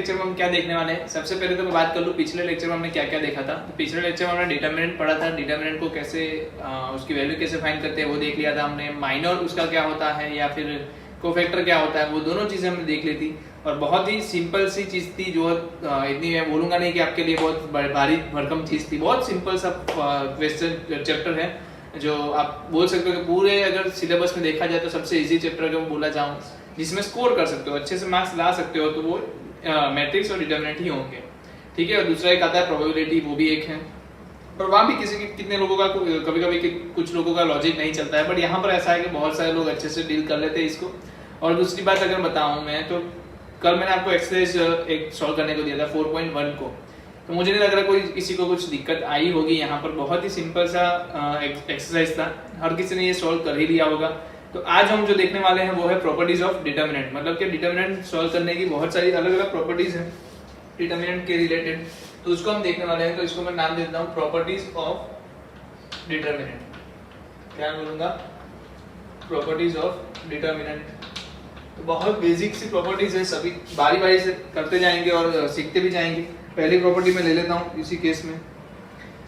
Lecture में हम क्या देखने वाले हैं। सबसे पहले तो मैं बात कर लूँ पिछले लेक्चर में हमने क्या क्या देखा था। तो पिछले लेक्चर में हमने डिटरमिनेंट पढ़ा था, डिटरमिनेंट को कैसे उसकी वैल्यू कैसे फाइंड करते हैं वो देख लिया था हमने। माइनर उसका क्या होता है या फिर कोफैक्टर क्या होता है, वो दोनों चीज़ें हमने देख ली थी। और बहुत ही सिंपल सी चीज़ थी जो इतनी मैं बोलूँगा नहीं कि आपके लिए बहुत भारी भरकम चीज़ थी। बहुत सिंपल सा क्वेश्चन चैप्टर है जो आप बोल सकते हो कि पूरे अगर सिलेबस में देखा जाए तो सबसे इजी चैप्टर अगर मैं बोला जाऊँ जिसमें स्कोर कर सकते हो, अच्छे से मार्क्स ला सकते हो, तो वो मैट्रिक्स और डिटरमिनेंट ही होंगे। ठीक है। और दूसरा एक आता है प्रोबेबिलिटी, वो भी एक है। और वहाँ भी कितने लोगों का कभी कभी कुछ लोगों का लॉजिक नहीं चलता है, बट यहाँ पर ऐसा है कि बहुत सारे लोग अच्छे से डील कर लेते हैं इसको। और दूसरी बात अगर बताऊँ मैं तो कल मैंने आपको एक्सरसाइज एक सॉल्व करने को दिया था 4.1 को, तो मुझे नहीं लग रहा कोई किसी को कुछ दिक्कत आई होगी। यहाँ पर बहुत ही सिंपल सा एक्सरसाइज था, हर किसी ने ये सॉल्व कर ही लिया होगा। तो आज हम जो देखने वाले हैं वो है प्रॉपर्टीज ऑफ डिटरमिनेंट। मतलब कि डिटरमिनेंट सॉल्व करने की बहुत सारी अलग अलग प्रॉपर्टीज हैं डिटरमिनेंट के रिलेटेड, तो उसको हम देखने वाले हैं। तो इसको मैं नाम देता हूँ प्रॉपर्टीज ऑफ डिटरमिनेंट। क्या बोलूँगा? Properties of determinant. तो बहुत बेसिक सी प्रॉपर्टीज है, सभी बारी बारी से करते जाएंगे और सीखते भी जाएंगे। पहली प्रॉपर्टी मैं ले लेता हूँ इसी केस में।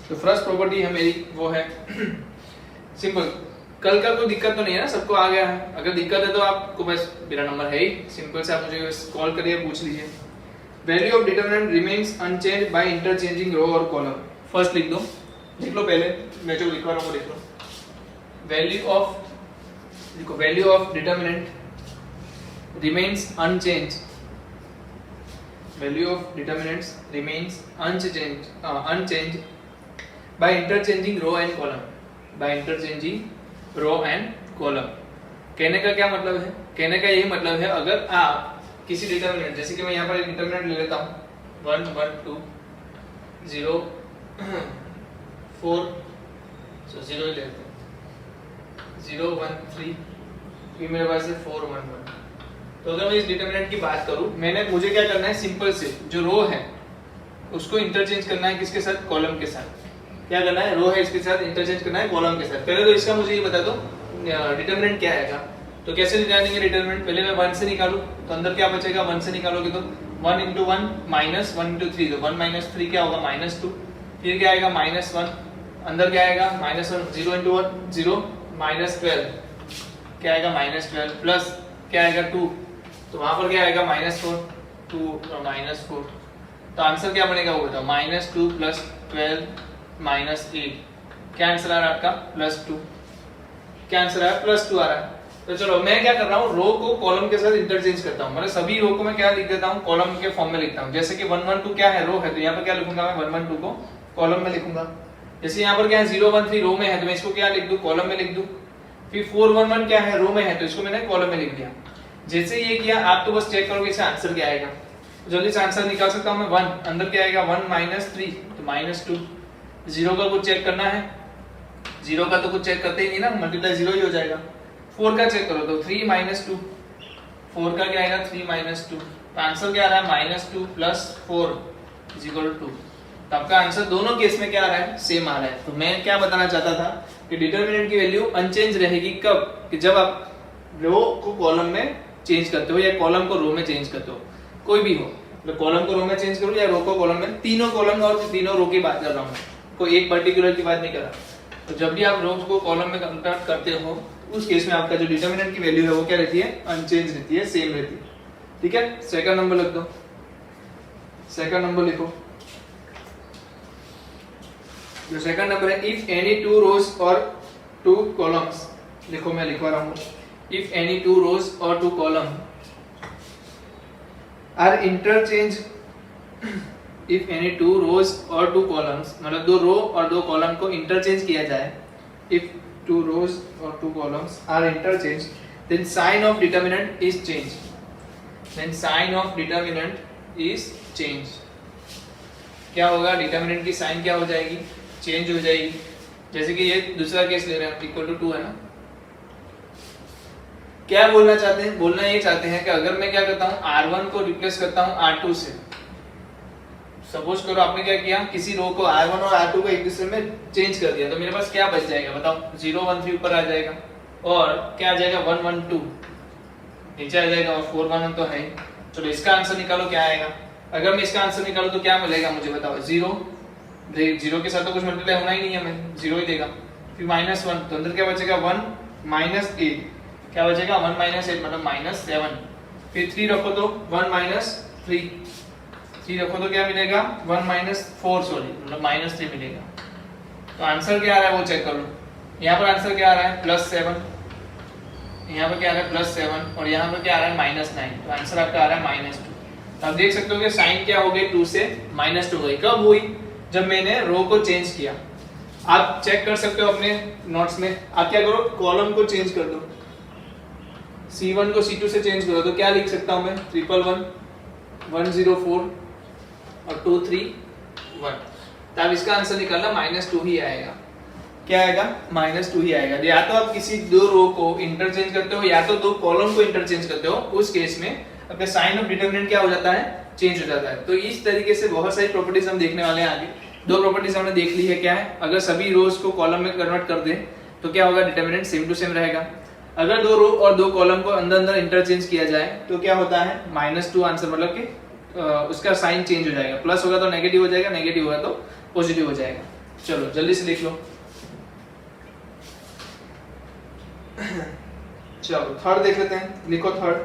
तो फर्स्ट प्रॉपर्टी है मेरी वो है सिंपल। कल का कोई दिक्कत तो नहीं है ना, सबको आ गया है? अगर दिक्कत है तो आपको बस मेरा नंबर है ही, सिंपल से आप मुझे कॉल करिए, पूछ लीजिए। Value of determinant remains unchanged by interchanging row और कॉलम। फर्स्ट लिख दो, लिख लो पहले, मैं जो लिखवा रहा हूँ वो लिख लो। Value of determinant remains unchanged. Value of determinants remains unchanged by interchanging row and column. By interchanging row and column. कहने का क्या मतलब है? कहने का यही मतलब है अगर आप किसी डिटरमिनेंट, जैसे कि मैं यहाँ पर एक डिटरमिनेंट ले लेता हूँ 1 1 2 0 4, so 0 ले लेते हैं 0 1 3, फिर मेरे पास है 4 1 1। तो अगर मैं इस डिटरमिनेंट की बात करूं, मुझे क्या करना है, सिंपल से जो रो है उसको इंटरचेंज करना है किसके साथ? कॉलम के साथ। क्या करना है? रो है इसके साथ इंटरचेंज करना है कॉलम के साथ। पहले तो इसका मुझे ये बता दो डिटरमिनेंट क्या आएगा। तो कैसे निकालेंगे डिटरमिनेंट? पहले मैं 1 से निकालूं तो अंदर क्या बचेगा? 1 से निकालोगे तो 1 × 1 माइनस 1 × 3, तो 1 माइनस 3 क्या होगा? -2। फिर क्या आएगा? -1, अंदर क्या आएगा? -1, 0 × 1 0, -12 क्या आएगा? -12 प्लस क्या आएगा? 2, तो वहां पर क्या आएगा? -4, 2 और -4। तो आंसर क्या बनेगा वो बताओ? -2 + 12 -8। क्या आंसर आ रहा है आपका? +2। क्या आंसर आ रहा है? +2 आ रहा है। तो चलो मैं क्या कर रहा हूँ, रो को कॉलम के साथ इंटरचेंज करता हूँ। मतलब सभी रो को मैं क्या लिख देता हूँ? कॉलम के फॉर्म में लिखता हूँ। जैसे कि 1 1 2 क्या है? रो है, तो यहाँ पर क्या लिखूंगा मैं? 1 1 2 को कॉलम में लिखूंगा। जैसे यहाँ पर क्या है? 0 1 3 रो में है, तो मैं इसको क्या लिख दूं? कॉलम में लिख दूं। फिर 4 1 1 क्या है? रो में है, तो इसको मैंने कॉलम में लिख दिया। जैसे ये किया, आप तो बस चेक करोगे इसका आंसर क्या आएगा। जल्दी से आंसर निकाल सकता हूं मैं। 1 अंदर क्या आएगा? 1 -3, तो -2। 0 का कुछ चेक करना है? 0 का तो कुछ चेक करते ही नहीं ना, मल्टीप्लाई 0 ही हो जाएगा। 4 का चेक करो तो 3 -2, 4 का क्या आएगा? 3 -2। तो आंसर क्या आ रहा है? -2 + 4 = 2। तो आपका आंसर दोनों केस में क्या आ रहा है? सेम आ रहा है। तो मैं क्या बताना चाहता था कि डिटरमिनेंट की वैल्यू अनचेंज रहेगी कब? कि जब आप रो को कॉलम में चेंज करते हो या कॉलम को रो में चेंज करते हो, कोई भी हो। तो कॉलम को रो में चेंज करो या रो को कॉलम में, तीनों कॉलम और तीनों रो की बात कर रहा हूँ, कोई एक पर्टिकुलर की बात नहीं कर रहा। तो जब भी आप रो को कॉलम में कन्वर्ट करते हो उस केस में आपका जो डिटरमिनेंट की वैल्यू है वो क्या रहती है? अनचेंज रहती है, सेम रहती है। ठीक है। सेकंड नंबर लिख दो, सेकंड नंबर लिखो। जो सेकंड नंबर है, इफ एनी 2 रोज और 2 कॉलम्स, देखो मैं लिखवा रहा हूँ, if any 2 rows or 2 columns are interchanged if any 2 rows or 2 columns, मतलब 2 रो और 2 कॉलम को इंटरचेंज किया जाए, if 2 rows or 2 columns are interchanged, then sign of determinant is changed, then sign of determinant is changed। क्या होगा? Determinant की sign क्या हो जाएगी? चेंज हो जाएगी। जैसे कि ये दूसरा केस ले रहे हैं, इक्वल टू 2 है ना। क्या बोलना चाहते हैं? बोलना ये चाहते हैं कि अगर मैं क्या करता हूँ, R1 को रिप्लेस करता हूँ R2 से। सपोज करो आपने क्या किया, किसी रो को R1 और R2 को एक दूसरे में चेंज कर दिया, तो मेरे पास क्या बच जाएगा बताओ? 0 1 3 ऊपर आ जाएगा और क्या आ जाएगा? 1 1 2 नीचे आ जाएगा और 4 1 1 तो है। चलो इसका आंसर निकालो क्या आएगा। अगर मैं इसका आंसर निकालूं तो क्या मिलेगा मुझे बताओ, 0, जीरो के साथ तो कुछ मल्टीप्लाई होना ही नहीं है, हमें 0 ही देगा। फिर -1 तो अंदर क्या बचेगा 1 - 8, क्या बचेगा 1 - 8 मतलब -7। फिर 3 रखो तो 1 - 3, 3 रखो तो क्या मिलेगा 1 - 4 सॉरी मतलब -3 मिलेगा। तो आंसर क्या आ रहा है वो चेक कर लो। यहाँ पर आंसर क्या आ रहा है +7, यहाँ पर क्या आ रहा है +7 और यहाँ पर क्या आ रहा है -9। तो आंसर आपका आ रहा है -2। तो आप देख सकते हो कि साइन क्या हो गई 2 से -2 हो गई। कब हुई, जब मैंने रो को चेंज किया। आप चेक कर सकते हो अपने नोट्स में, आप क्या करो कॉलम को चेंज कर दो, C1 को C2 से चेंज करो तो क्या लिख सकता हूं मैं 111 104 और 231। तो अब इसका आंसर निकालना -2 ही आएगा। क्या आएगा -2 ही आएगा। या तो आप किसी दो रो को इंटरचेंज करते हो या तो दो कॉलम को इंटरचेंज करते हो, उस केस में आपका साइन ऑफ डिटरमिनेंट क्या हो जाता है चेंज हो जाता है। तो इस तरीके से बहुत सारी प्रॉपर्टीज हम देखने वाले हैं आगे। दो प्रॉपर्टीज हमने देख ली है, क्या है अगर सभी रोज को कॉलम में कन्वर्ट कर दें तो क्या होगा डिटरमिनेंट सेम टू सेम रहेगा। अगर दो रो और दो कॉलम को अंदर अंदर इंटरचेंज किया जाए तो क्या होता है -2 आंसर, मतलब कि उसका साइन चेंज हो जाएगा, प्लस होगा तो नेगेटिव हो जाएगा, नेगेटिव होगा तो पॉजिटिव हो जाएगा। चलो जल्दी से लिख लो। चलो थर्ड देख लेते हैं, लिखो third.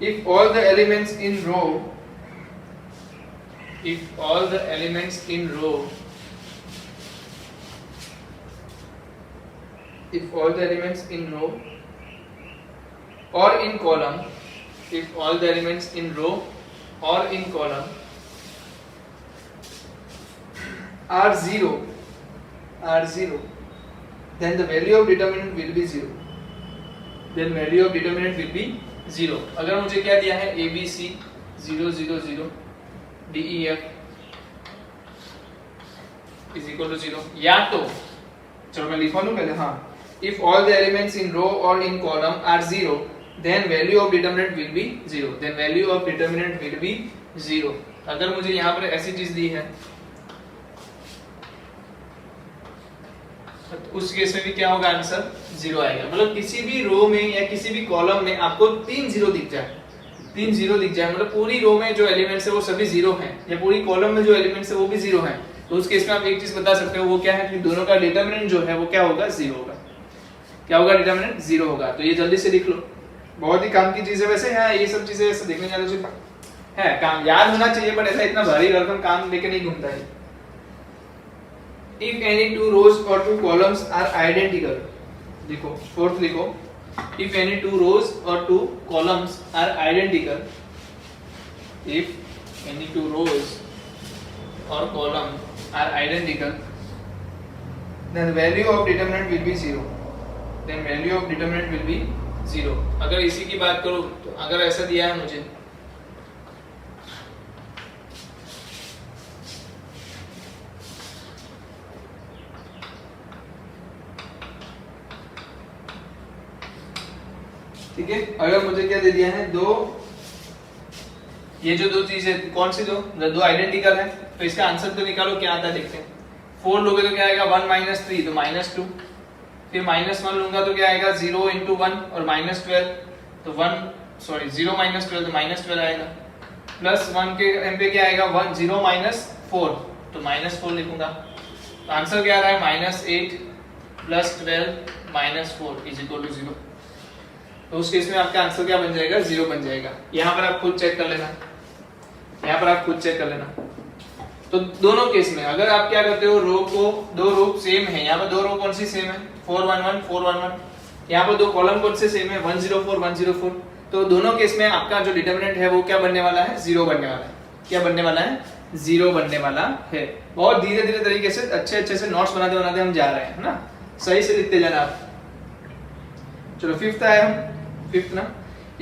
If all the elements in row or in column are zero, then the value of determinant will be zero. अगर मुझे क्या दिया है ABC 0 0 0 DEF is equal to 0, या तो चलो मैं लिखवा लूं पहले। हाँ, if all the elements in row or in column are 0 then value of determinant will be 0। अगर मुझे यहाँ पर ऐसी चीज दी है तो उस केस में भी क्या होगा आंसर 0 आएगा। मतलब किसी भी रो में या किसी भी कॉलम में आपको 3 0 दिख जाए, मतलब पूरी रो में जो एलिमेंट्स है वो सभी 0 हैं, या पूरी कॉलम में जो एलिमेंट्स है वो भी 0 हैं, तो उस केस में आप एक चीज बता सकते हो वो क्या है कि दोनों का डिटरमिनेंट जो है वो क्या होगा 0 होगा। क्या होगा डिटरमिनेंट 0 होगा। तो ये जल्दी से लिख लो, बहुत ही काम की चीज है वैसे। हाँ, ये सब चीजें ऐसे देखने जाने है काम याद होना चाहिए, बट ऐसा इतना भारी भरकम काम लेके नहीं घूमता है। If any two rows or two columns are identical, देखो फोर्थ लिखो, if any two rows or two columns are identical, if any two rows or columns are identical, then the value of determinant will be 0। अगर इसी की बात करूं तो अगर ऐसा दिया है मुझे ठीक है, अगर मुझे क्या दे दिया है ये जो दो चीजें कौन सी दो आइडेंटिकल है, तो इसका आंसर तो निकालो क्या आता है देखते हैं। 4 लोगे तो क्या आएगा 1 - 3 तो -2, फिर -1 लूंगा तो क्या आएगा 0 × 1 और -12 तो 0 - 12 तो -12 आएगा, +1 के एम पे क्या आएगा 0 - 4 तो -4 लिखूंगा। तो आंसर क्या आ रहा है -8 + 12 - 4 = 0। तो उस केस में आपका आंसर क्या बन जाएगा 0 बन जाएगा। यहाँ पर आप खुद चेक कर लेना, तो दोनों केस में अगर आप क्या करते हो रो को दो रो सेम है, यहाँ पर दो रो कौन सी सेम है 4 1 1 4 1 1, यहाँ पर दो कॉलम कौन से सेम है 104 104, तो दोनों केस में आपका जो डिटरमिनेंट है वो क्या बनने वाला है 0 बनने वाला है। क्या बनने वाला है 0 बनने वाला है। बहुत धीरे धीरे तरीके से अच्छे से नोट्स बनाते हम जा रहे हैं ना, सही से लिखते जाना आप। चलो फिफ्थ आया हम, फिफ्थ ना,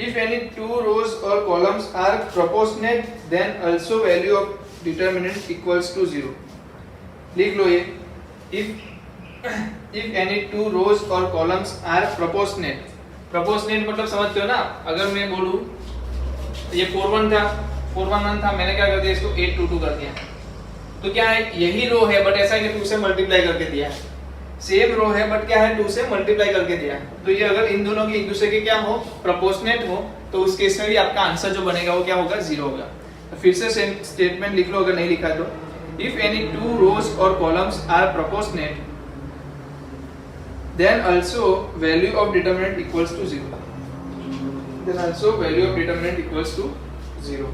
if any two rows or columns are proportionate then also value of determinant equals to 0। लिख लो ये, if any two rows or columns are proportionate मतलब समझते हो ना। अगर मैं बोलूं ये 4 1 था 4 1 1 था, मैंने क्या कर दिया इसको 8 2 2 कर दिया, तो क्या है यही रो है बट ऐसा है कि 2 से मल्टीप्लाई करके दिया है, सेम रो है बट क्या है 2 से मल्टीप्लाई करके दिया है। तो ये अगर इन दोनों की एक दूसरे के क्या हो प्रोपोर्शनेट हो तो उस केस में भी आपका आंसर जो बनेगा वो क्या होगा 0 होगा। फिर से स्टेटमेंट लिख लो अगर नहीं लिखा तो, इफ एनी टू रोज और columns are proportionate then also value of determinant equals to 0. Then also value of determinant equals to 0.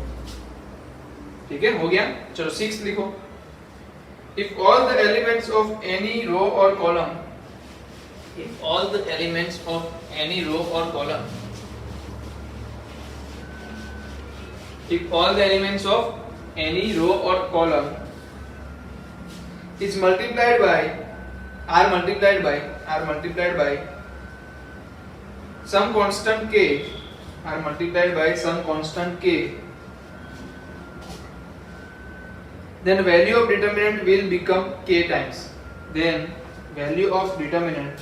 ठीक है, हो गया. चलो 6 लिखो. If all the elements of any row or column, if all the elements of any row or column, if all the elements of any row or column is multiplied by are multiplied by some constant k, are multiplied by some constant k, then value of determinant will become k times. Then value of determinant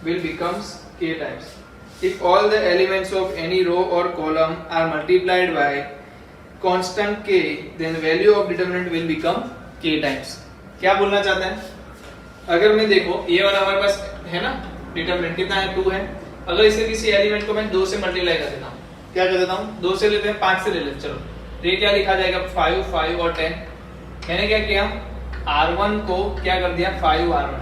will becomes k times. If all the elements of any row or column are multiplied by constant k, then value of determinant will become k times. क्या बोलना चाहते हैं? अगर मैं देखो ये वाला हमारे पास है ना डिटरमिनेंट कितना है 2 है, अगर इसे किसी एलिमेंट को मैं 2 से मल्टीप्लाई कर देता हूँ, क्या कर देता हूँ 2 से लेते हैं 5 से ले लेते, चलो तो ये क्या लिखा जाएगा 5 5 और 10. मैंने क्या किया R1 को क्या कर दिया 5 R1,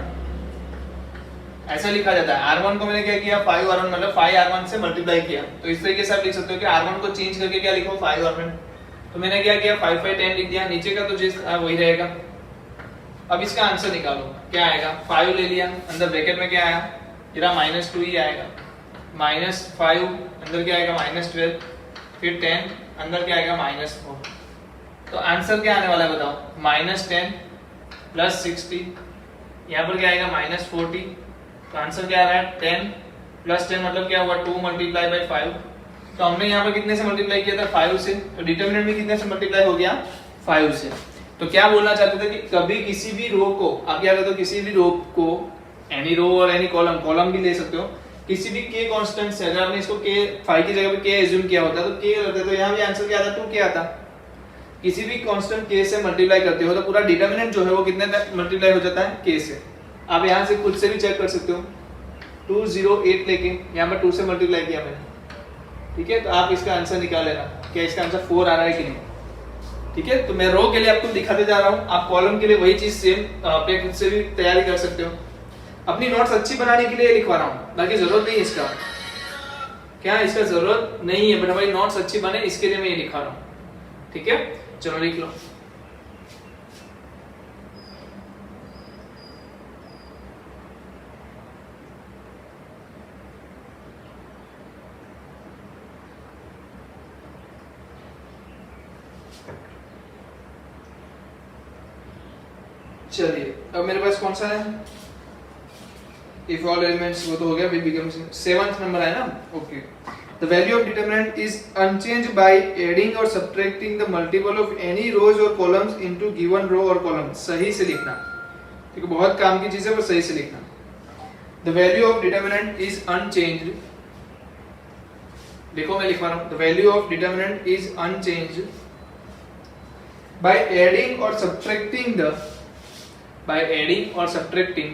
ऐसा लिखा जाता है. R1 को मैंने क्या किया 5 R1 मतलब 5 R1 से मल्टीप्लाई किया. तो इस तरीके से आप लिख सकते हो कि R1 को चेंज करके क्या लिखो 5 R1. तो मैंने क्या किया 5 5 10 लिख दिया, नीचे का तो वही रहेगा. अब इसका आंसर निकालो क्या आएगा 5 ले लिया, अंदर ब्रैकेट में क्या आया जरा -2 ही आएगा, -5 अंदर क्या आएगा -12, फिर 10 अंदर क्या आएगा -4. तो आंसर क्या आने वाला है बताओ -10 प्लस 60, यहाँ पर क्या आएगा -40. तो आंसर क्या आ रहा है 10 प्लस 10 मतलब क्या हुआ 2 मल्टीप्लाई बाई 5. तो हमने यहाँ पर कितने से मल्टीप्लाई किया था 5 से, तो डिटरमिनेंट भी कितने से मल्टीप्लाई हो गया 5 से. तो क्या बोलना चाहते थे कि कभी किसी भी रो को आप क्या करते हो, किसी भी रो को एनी रो और एनी कॉलम भी ले सकते हो, किसी भी k कांस्टेंट से अगर आपने इसको k 5 की जगह पे k एज्यूम किया होता तो k करते तो यहाँ भी आंसर क्या आता 2k आता. किसी भी कांस्टेंट k से मल्टीप्लाई करते हो तो पूरा डिटरमिनेंट जो है वो कितने तक मल्टीप्लाई हो जाता है k से. आप यहाँ से खुद से भी चेक कर सकते हो 208 लेके यहाँ पर 2 से मल्टीप्लाई किया मैंने, ठीक है. तो आप इसका आंसर निकाल लेना क्या इसका आंसर 4 आ रहा है कि नहीं, ठीक है. तो मैं रो के लिए आपको दिखाते जा रहा हूँ, आप कॉलम के लिए वही चीज सेम अपने खुद से भी तैयारी कर सकते हो. अपनी नोट्स अच्छी बनाने के लिए लिखवा रहा हूँ, बाकी जरूरत नहीं है इसका, क्या इसका जरूरत नहीं है, बट हमारी नोट्स अच्छी बने इसके लिए मैं ये लिखा रहा हूँ, ठीक है. चलो लिख लो. चलिए अब मेरे पास कौन सा है इफ ऑल एलिमेंट्स, वो तो हो गया. विल बिकम 7th नंबर है ना. Okay. The value of determinant is unchanged by adding और subtracting the multiple of any rows और कॉलम्स इनटू गिवन रो और कॉलम. सही से लिखना, ठीक है, बहुत काम की चीज है पर सही से लिखना. The value of determinant is unchanged, देखो मैं लिख रहा हूं the value of determinant is unchanged by adding और subtracting the by adding or subtracting.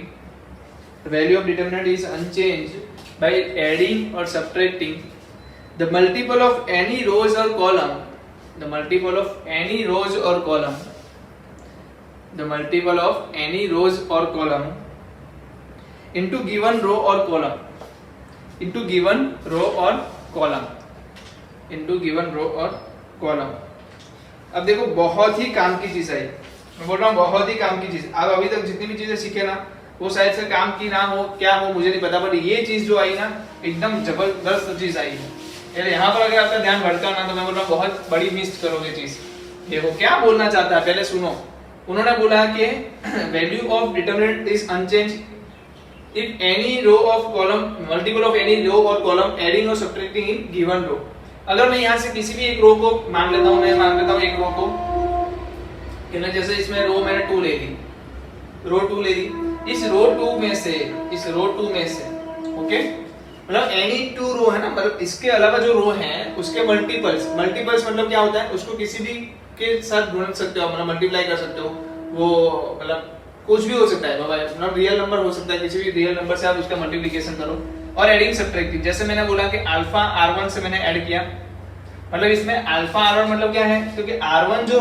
The value of determinant is unchanged by adding or subtracting the multiple of any rows or column, the multiple of any rows or column, the multiple of any rows or column into given row or column, into given row or column, into given row or column. अब देखो बहुत ही काम की चीज है, मैं बोल रहा हूँ बहुत ही काम की चीज. आप अभी तक जितनी भी चीजें सीखे ना वो शायद से काम की ना हो, क्या हो मुझे नहीं पता, बट ये चीज जो आई ना एकदम जबरदस्त चीज आई है. यार यहाँ पर अगर आपका ध्यान भटका ना तो मैं बोल रहा हूँ बहुत बड़ी मिस करोगे चीज. देखो क्या बोलना चाहता है पहले सुनो. उन्होंने बोला कि value of determinant is unchanged if any row of column multiple of any row और कॉलम एडिंग और सब्ट्रैक्टिंग इन गिवन रो. अगर मैं यहाँ से किसी भी एक रो को मान लेता हूँ, मैं मान लेता हूँ एक रो को, जैसे इसमें रो मैंने 2 ले ली, रो 2 ले ली, इस रो 2 में से ओके, मतलब एनी 2 रो है ना, मतलब इसके अलावा जो रो हैं उसके मल्टीपल्स मतलब क्या होता है, उसको किसी भी के साथ गुण सकते हो, मतलब मल्टीप्लाई कर सकते हो. वो मतलब कुछ भी हो सकता है बाबा, मतलब रियल नंबर हो सकता है, किसी भी रियल नंबर से आप उसका मल्टीप्लिकेशन करो. और एडिंग सब्ट्रैक्टिंग, जैसे मैंने बोला कि अल्फा R1 से मैंने ऐड किया मतलब इसमें अल्फा R1 मतलब क्या है, क्योंकि R1 जो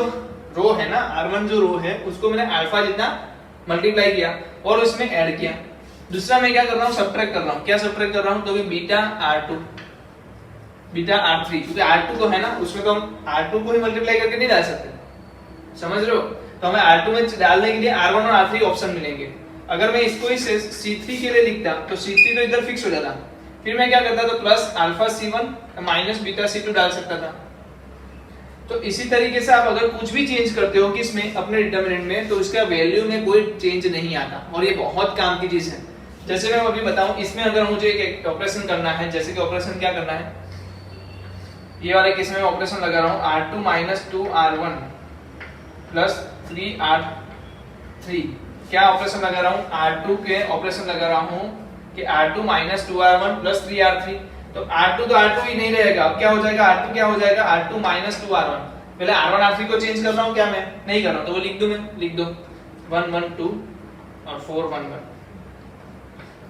रो है ना, R1 जो रो है उसको मैंने अल्फा जितना मल्टीप्लाई किया और उसमें ऐड किया। दूसरा मैं क्या कर रहा हूँ, सब्ट्रैक्ट कर रहा हूँ। क्या सब्ट्रैक्ट कर रहा हूँ, तो बीटा R2 बीटा R3, क्योंकि R2 तो है ना, उसमें तो हम R2 को ही मल्टीप्लाई करके नहीं डाल सकते, समझ रहे हो। तो हमें R2 में डालने के लिए R1 और R3 ऑप्शन मिलेंगे। अगर मैं इसको ही C3 के लिए लिखता तो C3 तो इधर फिक्स हो जाता, फिर मैं क्या करता, तो plus alpha C1 minus beta C2 डाल सकता था। तो इसी तरीके से आप अगर कुछ भी चेंज करते हो किसमें, अपने डिटरमिनेंट में, तो उसका वैल्यू में कोई चेंज नहीं आता और ये बहुत काम की चीज है। जैसे मैं अभी बताऊं, इसमें अगर मुझे एक ऑपरेशन करना है, जैसे कि ऑपरेशन क्या करना है, ये वाले केस में ऑपरेशन लगा रहा हूं R2 minus 2R1 plus 3R3। क्या ऑपरेशन लगा रहा हूं, R2 के ऑपरेशन लगा रहा हूं कि R2 minus 2R1 plus 3R3। तो R2 तो R2 ही नहीं रहेगा, अब क्या हो जाएगा, R2 क्या हो जाएगा, R2 माइनस 2R1। पहले R1 R3 को चेंज कर रहा हूं क्या, मैं नहीं कर रहा हूं, तो वो लिख दूं, मैं लिख दो 1 1 2 और 4 1 1।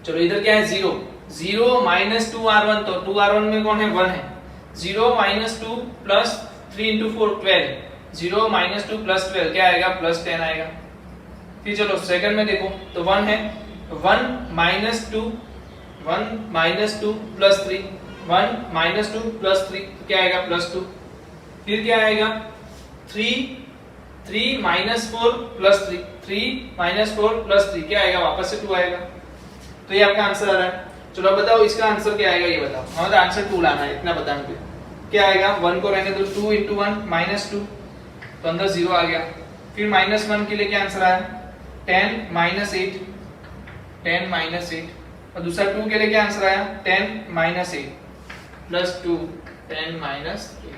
चलो इधर क्या है, 0 0 माइनस 2R1, तो 2R1 में कौन है, 1 है। 0 minus 2 plus 3 into 4 12, 0 minus 2 plus 12 क्या आएगा, प्लस 10 आएगा। फिर चलो सेकंड में देखो तो 1 है, 1 minus 2 1 minus 2 plus 3, 1 minus 2 plus 3 क्या आएगा, प्लस 2। फिर क्या आएगा, 3 माइनस 4 प्लस 3, 3 माइनस 4 प्लस 3 क्या आएगा, वापस से 2 आएगा। तो ये आपका आंसर आ रहा है। चलो अब बताओ इसका आंसर क्या आएगा, ये बताओ। हमारा आंसर 2 लाना है, इतना बताने पे क्या आएगा, 1 को रहने दो, 2 into 1 माइनस 2, तो अंदर 0 आ गया। फिर माइनस 1 के लिए क्या आंसर आया, 10 माइनस 8, 10 माइनस 8। और दूसरा 2 के लिए क्या आंसर आया, 10 माइनस 8 प्लस 2 10 माइनस 8।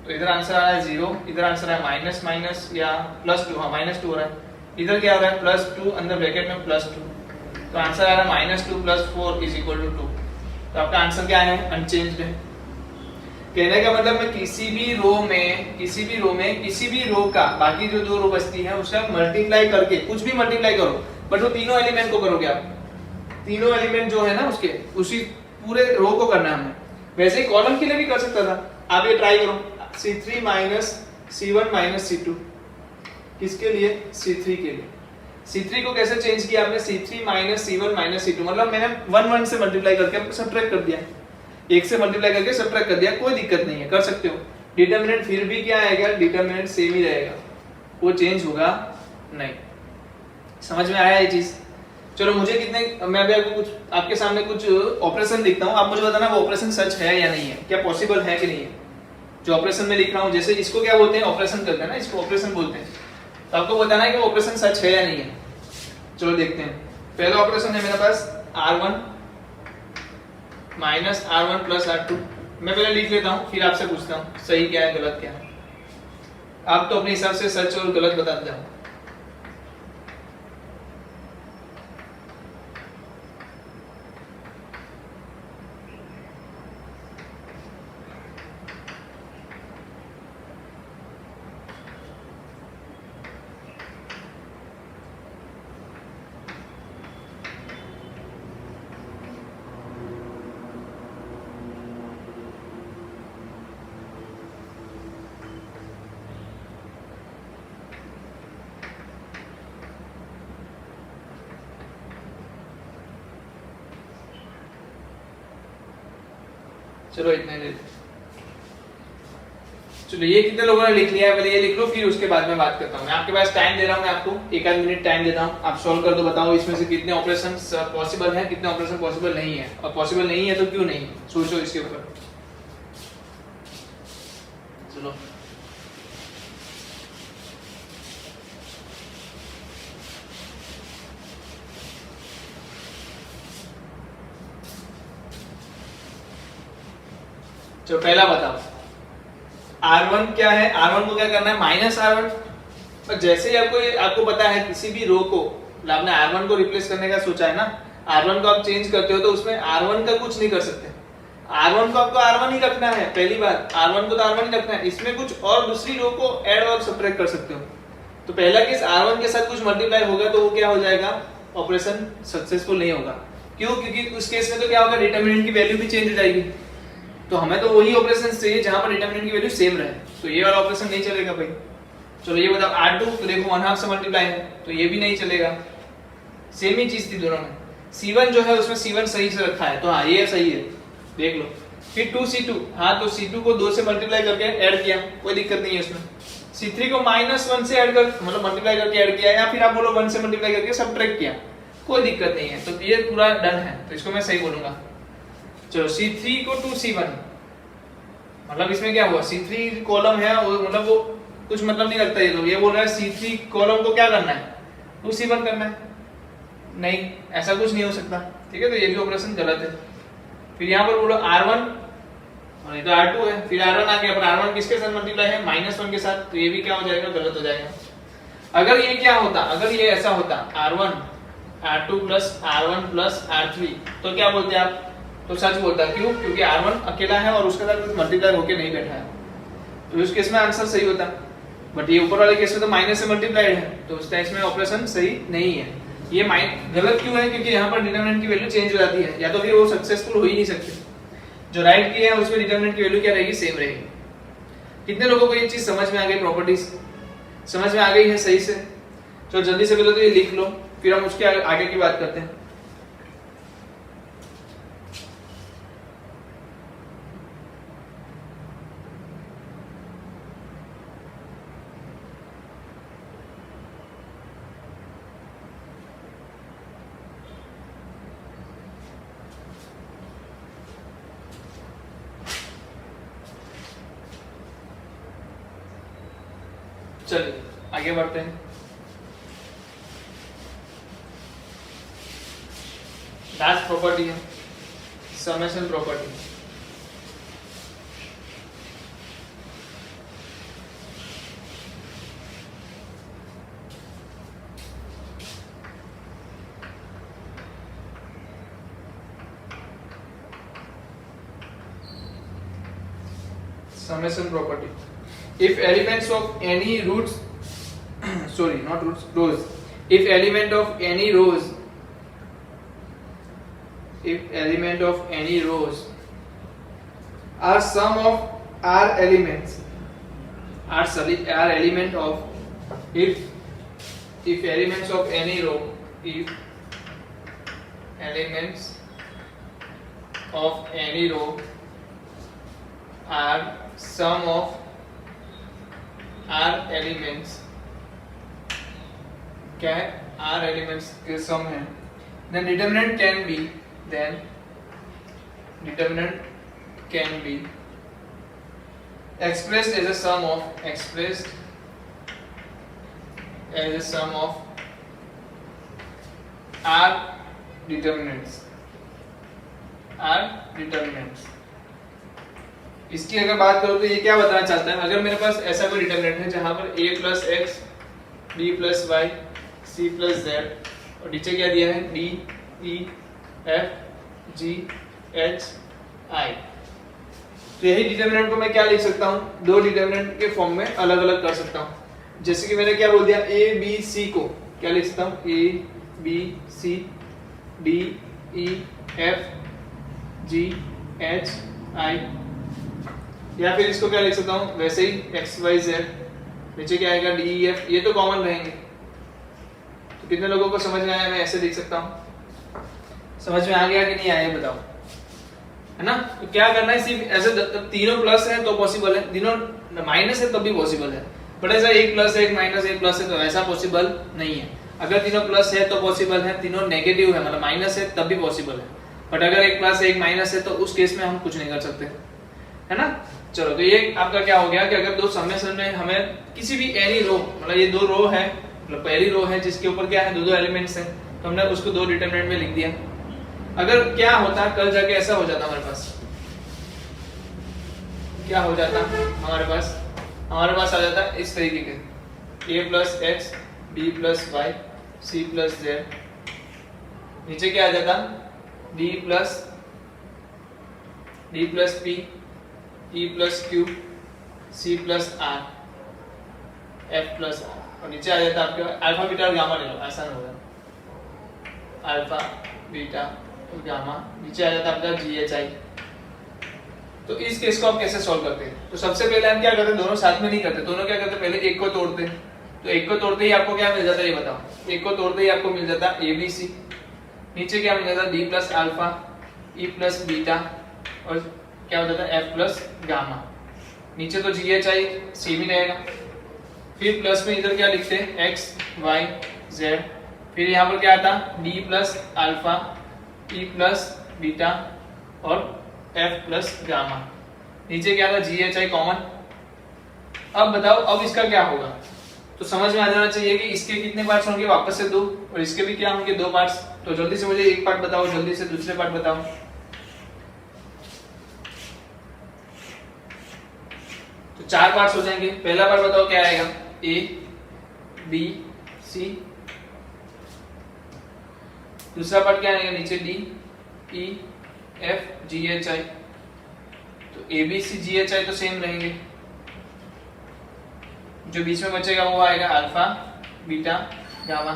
तो इधर आंसर आ रहा है 0, इधर आंसर है माइनस माइनस या प्लस 2, हाँ माइनस 2 हो रहा है। इधर क्या हो रहा है, प्लस 2 अंदर ब्रैकेट में प्लस 2, तो आंसर आ रहा है minus 2 plus 4 is equal to 2। तो आपका आंसर क्या है, अनचेंज्ड है। कहने का मतलब मैं किसी भी रो का बाकी जो 2 रो बचती है उसका मल्टीप्लाई करके, कुछ भी मल्टीप्लाई करो, बट वो तीनों एलिमेंट को करोगे आप, तीनों एलिमेंट जो है ना उसके, उसी पूरे रो को करना है हमें। वैसे ही कॉलम के लिए भी कर सकता था, आप ये ट्राई करो, C3 minus C1 minus C2, किसके लिए, C3 के लिए। C3 को कैसे चेंज किया आपने, C3 minus C1 minus C2, मतलब मैंने 1 1 से मल्टीप्लाई करके सब्ट्रैक्ट कर दिया, 1 से मल्टीप्लाई करके सब्ट्रैक्ट कर दिया, कोई दिक्कत नहीं है, कर सकते हो। डिटरमिनेंट फिर भी क्या आएगा, डिटरमिनेंट सेम ही रहेगा, वो चेंज होगा नहीं। समझ में आया ये चीज। चलो मुझे कितने, मैं अभी आपको कुछ आपके सामने कुछ ऑपरेशन लिखता हूँ, आप मुझे बताना वो ऑपरेशन सच है या नहीं है, क्या पॉसिबल है कि नहीं है। जो ऑपरेशन में लिख रहा हूँ, जैसे इसको क्या बोलते हैं, ऑपरेशन करते हैं ना, इसको ऑपरेशन बोलते हैं, तो आपको बताना है कि वो ऑपरेशन सच है या नहीं है। चलो देखते हैं। पहला ऑपरेशन है मेरे पास R1 minus R1 plus R2। मैं पहले लिख लेता हूँ, फिर आपसे पूछता हूँ सही क्या है गलत क्या है। आप तो अपने हिसाब से सच और गलत बताते जाओ। चलो इतने ले, चलो ये कितने लोगों ने लिख लिया है, पहले ये लिख लो, फिर उसके बाद में बात करता हूँ। मैं आपके पास टाइम दे रहा हूँ, मैं आपको 1 मिनट टाइम देता हूँ, आप सॉल्व कर दो, बताओ इसमें से कितने ऑपरेशन पॉसिबल है, कितने ऑपरेशन पॉसिबल नहीं है, और पॉसिबल नहीं है तो क्यों नहीं, सोचो इसके ऊपर। चलो चलो पहला बताओ, R1 क्या है, R1 को क्या करना है, माइनस R1। पर जैसे ही आपको पता है किसी भी रो को, आपने R1 को रिप्लेस करने का सोचा है ना, R1 को आप चेंज करते हो तो उसमें R1 का कुछ नहीं कर सकते, R1 को आपको R1 ही रखना है, पहली बात R1 को तो R1 ही रखना है, इसमें कुछ और दूसरी रो को ऐड और सब्ट्रैक्ट कर सकते हो। तो पहला केस R1 के साथ कुछ मल्टीप्लाई होगा तो वो क्या हो जाएगा, ऑपरेशन सक्सेसफुल नहीं होगा। क्यों, क्योंकि उस केस में तो क्या होगा, डिटरमिनेंट की वैल्यू भी चेंज हो जाएगी। तो हमें तो वही ऑपरेशन चाहिए जहां पर डिटरमिनेंट की वैल्यू सेम रहे, तो ये वाला ऑपरेशन नहीं चलेगा भाई। चलो ये बताओ R2 तो देखो 1/2 से मल्टीप्लाई है तो ये भी नहीं चलेगा, सेम ही चीज थी दोनों में। C1 जो है उसमें C1 सही से रखा है तो हाँ ये सही है, देख लो। फिर 2C2, हाँ तो C2 को 2 से मल्टीप्लाई करके ऐड किया, कोई दिक्कत नहीं है उसमें। C3 को -1 से ऐड कर मतलब मल्टीप्लाई करके ऐड किया, या फिर आप बोलो 1 से मल्टीप्लाई करके सबट्रैक्ट किया, कोई दिक्कत नहीं है, तो ये पूरा डन है, तो इसको मैं सही बोलूंगा। चलो C3 को 2C1, मतलब इसमें क्या हुआ, C3 कॉलम है वो मतलब वो कुछ मतलब नहीं रखता, ये तो ये बोल रहा है C3 कॉलम को क्या करना है 2C1 करना है, नहीं ऐसा कुछ नहीं हो सकता, ठीक है, तो ये भी ऑपरेशन गलत है। फिर यहाँ पर बोलो R1 और ये तो R2 है, फिर R1 आ गया, पर R1 किसके साथ मल्टीप्लाई है -1 के साथ, तो ये भी क्या हो जाएगा, गलत हो जाएगा। अगर ये क्या होता, अगर ये ऐसा होता R1 R2 plus R1 plus R3 तो क्या बोलते आप, तो सच बोलता, क्यों, क्योंकि R1 अकेला है और उसके साथ मल्टीप्लाई होके नहीं बैठा है, तो उस केस में आंसर सही होता। बट ये ऊपर वाले केस में तो माइनस से मल्टीप्लाइड है, तो उस केस में ऑपरेशन सही नहीं है। ये गलत क्यों है, क्योंकि यहाँ पर डिटरमिनेंट की वैल्यू चेंज हो जाती है, या तो फिर वो सक्सेसफुल हो ही नहीं सकते। जो राइट किए हैं उसमें डिटरमिनेंट की वैल्यू क्या रहेगी, सेम रहेगी। कितने लोगों को ये चीज समझ में आ गई, प्रॉपर्टीज समझ में आ गई है सही से? तो जल्दी से पहले तो ये लिख लो, फिर हम उसके आगे की बात करते हैं। चलिए आगे बढ़ते हैं। लास्ट प्रॉपर्टी है summation property. Summation property. If elements of any roots, sorry, not roots, rows. If element of any rows are sum of R elements, are element of if elements of any row, if elements of any row are sum of R elements, क्या है, R elements के सम है, then determinant can be expressed as a sum of R determinants. इसकी अगर बात करूं तो ये क्या बताना चाहता है, अगर मेरे पास ऐसा कोई डिटरमिनेंट है जहां पर a plus x, b plus y, c plus z और नीचे क्या दिया है d, e, f, g, h, i, तो यही डिटरमिनेंट को मैं क्या लिख सकता हूं, दो डिटरमिनेंट के फॉर्म में अलग अलग कर सकता हूं। जैसे कि मैंने क्या बोल दिया, a b c को क्या लिख सकता हूं, a b c d e f g h i, या फिर इसको क्या लिख सकता हूँ वैसे ही एक्स वाई जेड, नीचे क्या आएगा डी ई एफ, ये तो कॉमन रहेंगे। तो कितने लोगों को समझ में आया, मैं ऐसे लिख सकता हूँ, समझ में आ गया कि नहीं आया बताओ, है ना। तो क्या करना है, सिर्फ ऐसे तीनों प्लस है तो पॉसिबल है, तीनों माइनस है तब भी पॉसिबल है, बट ऐसा एक प्लस है एक माइनस एक प्लस है तो ऐसा पॉसिबल नहीं है। अगर तीनों प्लस है तो पॉसिबल है, तीनों नेगेटिव है मतलब माइनस है तब भी पॉसिबल है, बट अगर एक प्लस है एक माइनस है तो उस केस में हम कुछ नहीं कर सकते, है ना। चलो तो ये आपका क्या हो गया कि अगर दो समेशन में हमें किसी भी एनी रो, मतलब ये दो रो है, मतलब पहली रो है जिसके ऊपर क्या है दो दो एलिमेंट्स हैं, तो हमने उसको दो डिटरमिनेंट में लिख दिया। अगर क्या होता कल जाके ऐसा हो जाता, हमारे पास क्या हो जाता, हमारे पास आ जाता इस तरीके के a plus x, b plus y, c plus z, नीचे क्या आ जाता d plus p, e plus q, c plus r, f plus r, और नीचे आ जाता आपके अल्फा बीटा और गामा ले लो, आसान होगा, अल्फा बीटा और गामा, नीचे आ जाता आपका जी एच आई, तो इस केस को आप कैसे सॉल्व करते हैं? तो सबसे पहले हम क्या करते हैं, दोनों साथ में नहीं करते, दोनों क्या करते हैं, पहले एक को तोड़ते हैं। तो एक को तोड़ते ही आपको क्या मिल जाता है ये बताओ। एक को तोड़ते ही आपको मिल जाता है ABC, नीचे क्या मिल जाता है D plus alpha E plus beta और क्या हो जाता है F प्लस गामा। नीचे तो GHI सेम ही रहेगा। फिर प्लस में इधर क्या लिखते हैं X Y Z, फिर यहाँ पर क्या आता D plus alpha E plus beta और F प्लस गामा। नीचे क्या था GHI कॉमन। अब बताओ अब इसका क्या होगा, तो समझ में आ जाना चाहिए कि इसके कितने पार्ट्स होंगे, वापस से 2, और इसके भी क्या होंगे 2 पार्ट्स। तो जल्दी से मुझे एक पार्ट बताओ, जल्दी से दूसरे पार्ट बताओ। तो 4 पार्ट्स हो जाएंगे। पहला पार्ट बताओ क्या आएगा, A B C। दूसरा पार्ट क्या आएगा, नीचे D E F G H I। तो A B C G H I तो सेम रहेंगे, जो बीच में बचेगा वो आएगा अल्फा बीटा गामा।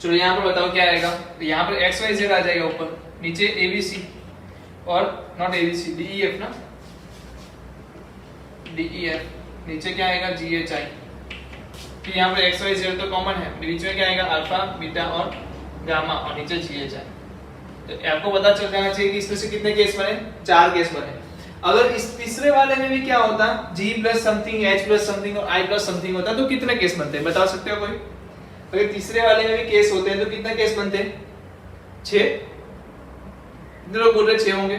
चलो यहाँ पर बताओ क्या आएगा, तो यहाँ पर एक्स वाई जेड आ जाएगा ऊपर, नीचे ABC और नॉट ABC DEF ना, DEF, नीचे क्या आएगा GHI। फिर यहाँ पर एक्स वाई जेड तो कॉमन है, बीच में क्या आएगा अल्फा बीटा और गामा और नीचे GHI। तो आपको पता चल जाना चाहिए कि इसमें से कितने केस बने, 4 केस बने। अगर इस तीसरे वाले में भी क्या होता, G plus something H plus something और I प्लस समथिंग होता, तो कितने केस बनते हैं बता सकते हो कोई? अगर तीसरे वाले में भी केस होते हैं तो कितने केस बनते हैं, 6। कितने लोग बोल रहे हैं 6 होंगे?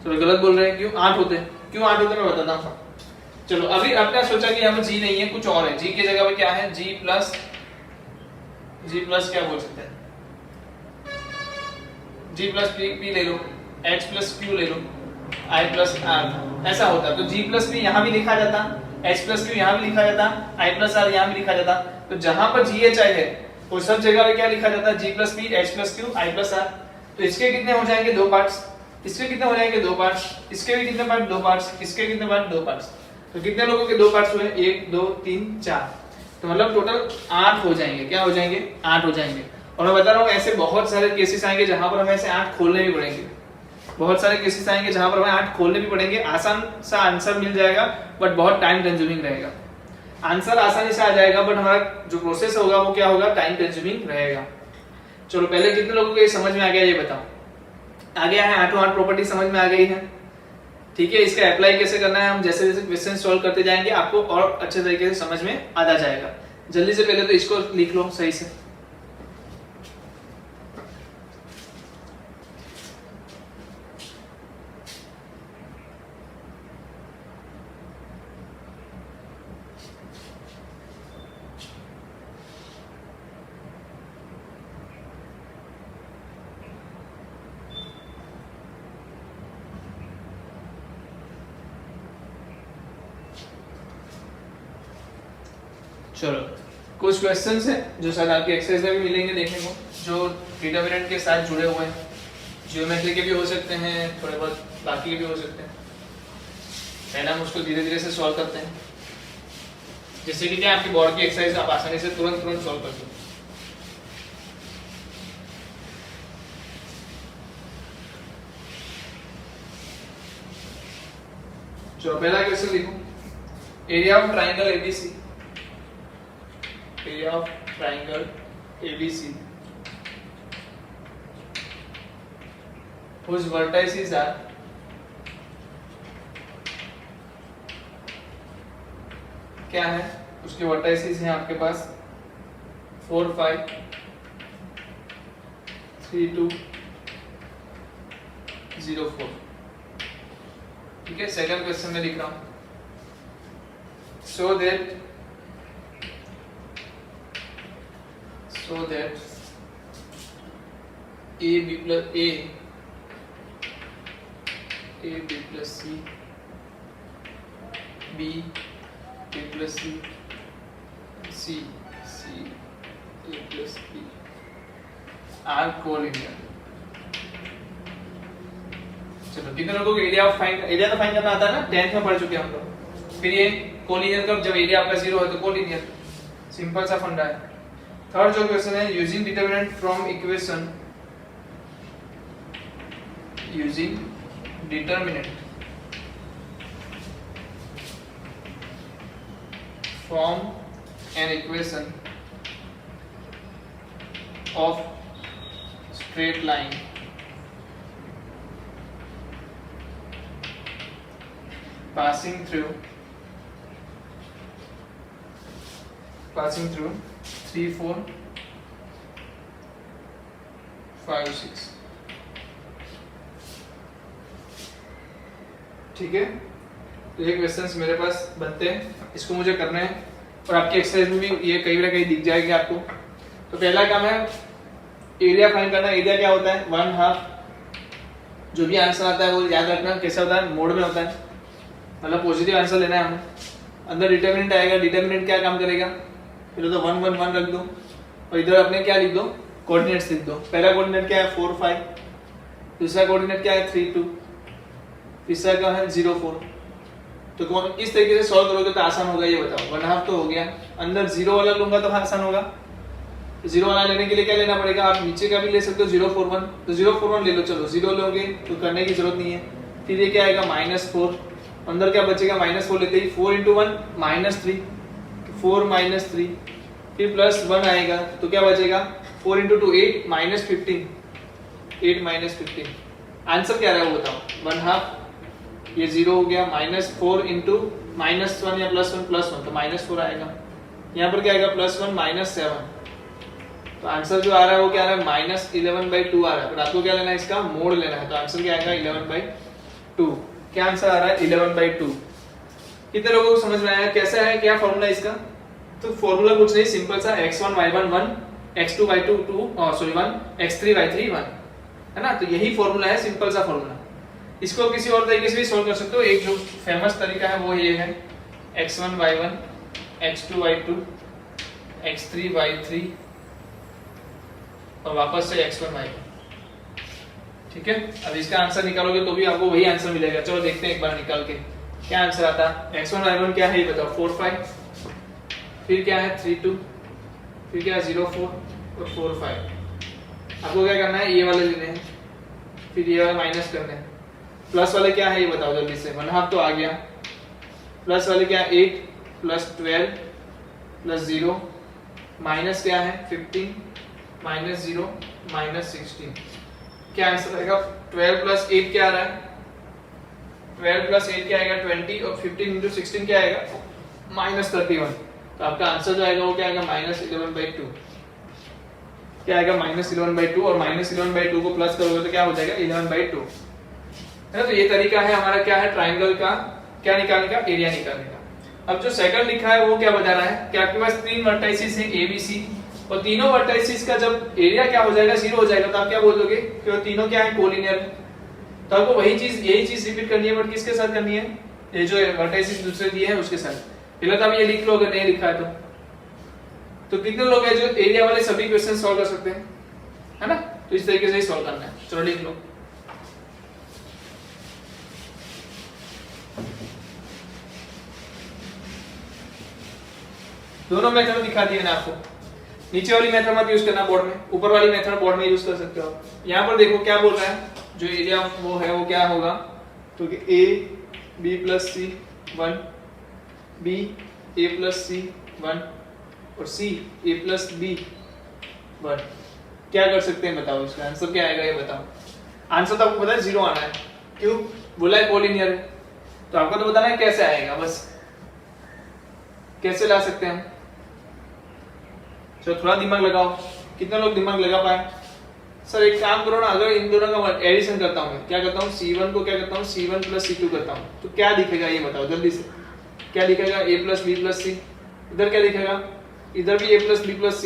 चलो गलत बोल रहे हैं, क्यों 8 होते हैं? क्यों 8 होते हैं मैं बताता हूँ। चलो अभी आपने सोचा कि यहाँ पर G नहीं है, कुछ और है। G की जगह पे क्या है, G प्लस क्या बोल सकते हैं, G प्लस P ले लो, H प्लस Q ले लो, I प्लस R, ऐसा होता। तो G प्लस P यहाँ भी लिखा जाता, H प्लस Q यहाँ भी लिखा जाता, I प्लस R यहाँ भी लिखा जाता। तो जहां पर GHI है वो सब जगह पे क्या लिखा जाता है, G plus P H plus Q I plus R। तो इसके कितने हो जाएंगे 2 पार्ट्स, इसके कितने हो जाएंगे 2 पार्ट्स, इसके भी कितने पार्ट 2 पार्ट्स, इसके कितने पार्ट 2 पार्ट्स। तो कितने लोगों के 2 पार्ट्स हुए, 1 2 3 4, तो मतलब टोटल 8 हो जाएंगे। क्या हो जाएंगे, 8 हो जाएंगे। और मैं बता रहा हूँ ऐसे बहुत सारे केसेस आएंगे जहां पर हमें ऐसे 8 खोलने भी पड़ेंगे, बहुत सारे केसेस आएंगे जहां पर हमें 8 खोलने भी पड़ेंगे। आसान सा आंसर मिल जाएगा बट बहुत टाइम कंज्यूमिंग रहेगा। आंसर आसानी से आ जाएगा बट हमारा जो प्रोसेस होगा वो क्या होगा, टाइम कंज्यूमिंग रहेगा। चलो पहले कितने लोगों को ये समझ में आ गया ये बताओ। आ गया है, 8 प्रॉपर्टी समझ में आ गई है, ठीक है। इसका अप्लाई कैसे करना है हम जैसे जैसे क्वेश्चन सॉल्व करते जाएंगे आपको और अच्छे तरीके से समझ में आता जाएगा। जल्दी से पहले तो इसको लिख लो सही से। चलो कुछ क्वेश्चंस हैं जो शायद आपके एक्सरसाइज में भी मिलेंगे देखने को, जो डिटरमिनेंट के साथ जुड़े हुए हैं। ज्योमेट्री के भी हो सकते हैं, थोड़े बहुत बाकी के भी हो सकते हैं। पहले हम उसको धीरे धीरे से सॉल्व करते हैं, जिससे कि क्या आपकी बोर्ड की एक्सरसाइज आप आसानी से तुरंत सॉल्व कर सकते। चलो पहला क्वेश्चन लिखो, area of triangle ABC, area of triangle ABC whose vertices are क्या है, उसके वर्टाइसेस हैं आपके पास 4 5 3 2 0 4, ठीक है। सेकंड क्वेश्चन में लिख रहा हूं, so that A B plus C B plus C C A plus B are collinear। चलो कितने लोगों को एरिया तो फाइंड करना आता है ना, 10th में पढ़ चुके हैं हम लोग। फिर ये कोलिनियर कब, जब एरिया आपका 0 है तो कोलिनियर, सिंपल सा फंडा है। थर्ड जो क्वेश्चन है, using determinant from equation, using determinant from an equation of straight line passing through 3, 4, 5, 6. ठीक है, तो ये क्वेश्चंस मेरे पास बनते हैं, इसको मुझे करना है और आपकी एक्सरसाइज में भी ये कहीं ना कहीं दिख जाएगी आपको। तो पहला काम है एरिया फाइंड करना। एरिया क्या होता है? 1/2। जो भी आंसर आता है वो याद रखना कैसा होता है, मोड में होता है, मतलब पॉजिटिव आंसर लेना है हमें। अंदर डिटर्मिनेंट आएगा, डिटर्मिनेंट क्या काम करेगा? फिर तो 1 1 1 रख दो और इधर अपने क्या लिख दो, कोऑर्डिनेट्स लिख दो। पहला कोऑर्डिनेट क्या है? 4 5, दूसरा कोऑर्डिनेट क्या है? 3 2, तीसरा क्या है? 0 4। तो कौन इस तरीके से सॉल्व करोगे तो आसान होगा, ये बताओ। 1/2 तो हो गया, अंदर 0 वाला लूंगा तो आसान होगा। तो 0 वाला लेने के लिए क्या लेना पड़ेगा? आप नीचे का भी ले सकते हो 0 4 1, तो 0 4 1 ले लो। चलो 0 लोगे तो करने की जरूरत नहीं है। फिर ये क्या आएगा? -4, अंदर क्या बचेगा? -4 लेते ही 4 × 1 -3, 4 -3, फिर +1 आएगा तो क्या बचेगा? 4 × 2 8 -15, 8 -15। आंसर क्या रहा है वो बताओ। 1/2, ये 0 हो गया, -4 × -1 या +1 तो -4 आएगा। यहाँ पर क्या आएगा? +1 -7। तो आंसर जो आ रहा है वो क्या आ रहा है? -11/2 आ रहा है। पर आपको क्या लेना है? इसका मोड लेना है। तो आंसर क्या आएगा? 11/2। क्या आंसर आ रहा है? 11/2। कितने लोगों को समझ में आया कैसा है, क्या फॉर्मूला इसका? तो फॉर्मूला कुछ नहीं, सिंपल सा x1 y1 1, x2 y2 2, 1, x3 y3 1, है ना। तो यही फॉर्मूला है, सिंपल सा फॉर्मूला। इसको किसी और तरीके से भी सॉल्व कर सकते हो। एक जो फेमस तरीका है वो ये है, x1 y1, x2 y2, x3 y3 और वापस से x1 y1। ठीक है, अब इसका आंसर निकालोगे तो भी आपको वही आंसर मिलेगा। चलो देखते हैं एक बार निकाल के क्या आंसर आता है। x1 y1 क्या है ये बताओ? 4 5, फिर क्या है? 3 2, फिर क्या है? 0 4 और 4 5। आपको क्या करना है? ये वाले लेने हैं, फिर ये वाले माइनस करने हैं। प्लस वाले क्या है ये बताओ जल्दी से। 1/2 तो आ गया, प्लस वाले क्या है? 8 + 12 + 0, माइनस क्या है? 15 -0 -16। क्या आंसर आएगा? 12 + 8 क्या आ रहा है? 12 + 8 क्या आएगा? 20 और 15 × 16 क्या आएगा? -31। तो आपका आंसर जो आएगा वो क्या आएगा? -11/2। क्या आएगा? -11/2 और -11/2 को प्लस करोगे तो क्या हो जाएगा? 11/2, है ना। तो ये तरीका है हमारा क्या है? ट्रायंगल का क्या निकालने का? एरिया निकालने का। अब जो सेकंड लिखा है वो क्या बता रहा है कि आपके पास 3 वर्टाइसिस है ए बी सी, और तीनों वर्टाइसिस का जब एरिया क्या हो जाएगा? 0 हो जाएगा। तो आप क्या बोलोगे कि वो तीनों क्या है? कोलिनियर। तो आपको वही चीज, यही चीज रिपीट करनी है, बट किसके साथ करनी है? ये जो वर्टाइसिस दूसरे दिए हैं उसके साथ। पहले तो आप ये लिख लो अगर नहीं लिखा है तो कितने लोग हैं जो एरिया वाले सभी क्वेश्चन सॉल्व कर सकते हैं, है ना। तो इस तरीके से ही सॉल्व करना है। चलो लिख लो। दोनों मेथड दिखा दिए ना आपको। नीचे वाली मेथड मत यूज करना बोर्ड में, ऊपर वाली मेथड बोर्ड में यूज कर सकते हो। यहाँ पर देखो क्या बोल रहा है, जो एरिया वो है वो क्या होगा? तो कि a b + c 1, b a + c 1 और c a + b 1। क्या कर सकते हैं बताओ? इसका आंसर क्या आएगा ये बताओ। आंसर तो आपको पता है 0 आना है, क्यों? बोला है कोलिनियर है। तो आपको तो बताना है कैसे आएगा, बस कैसे ला सकते हैं हम। चलो थोड़ा दिमाग लगाओ। कितने लोग दिमाग लगा पाए? सर एक काम करो ना, अगर इन दोनों का एडिशन करता हूं, मैं क्या करता हूं? c1 को क्या करता हूं? c1 + c2 करता हूं, तो क्या दिखेगा ये बताओ जल्दी से। क्या दिखेगा? a + b + c। इधर क्या दिखेगा? इधर भी a + b + c।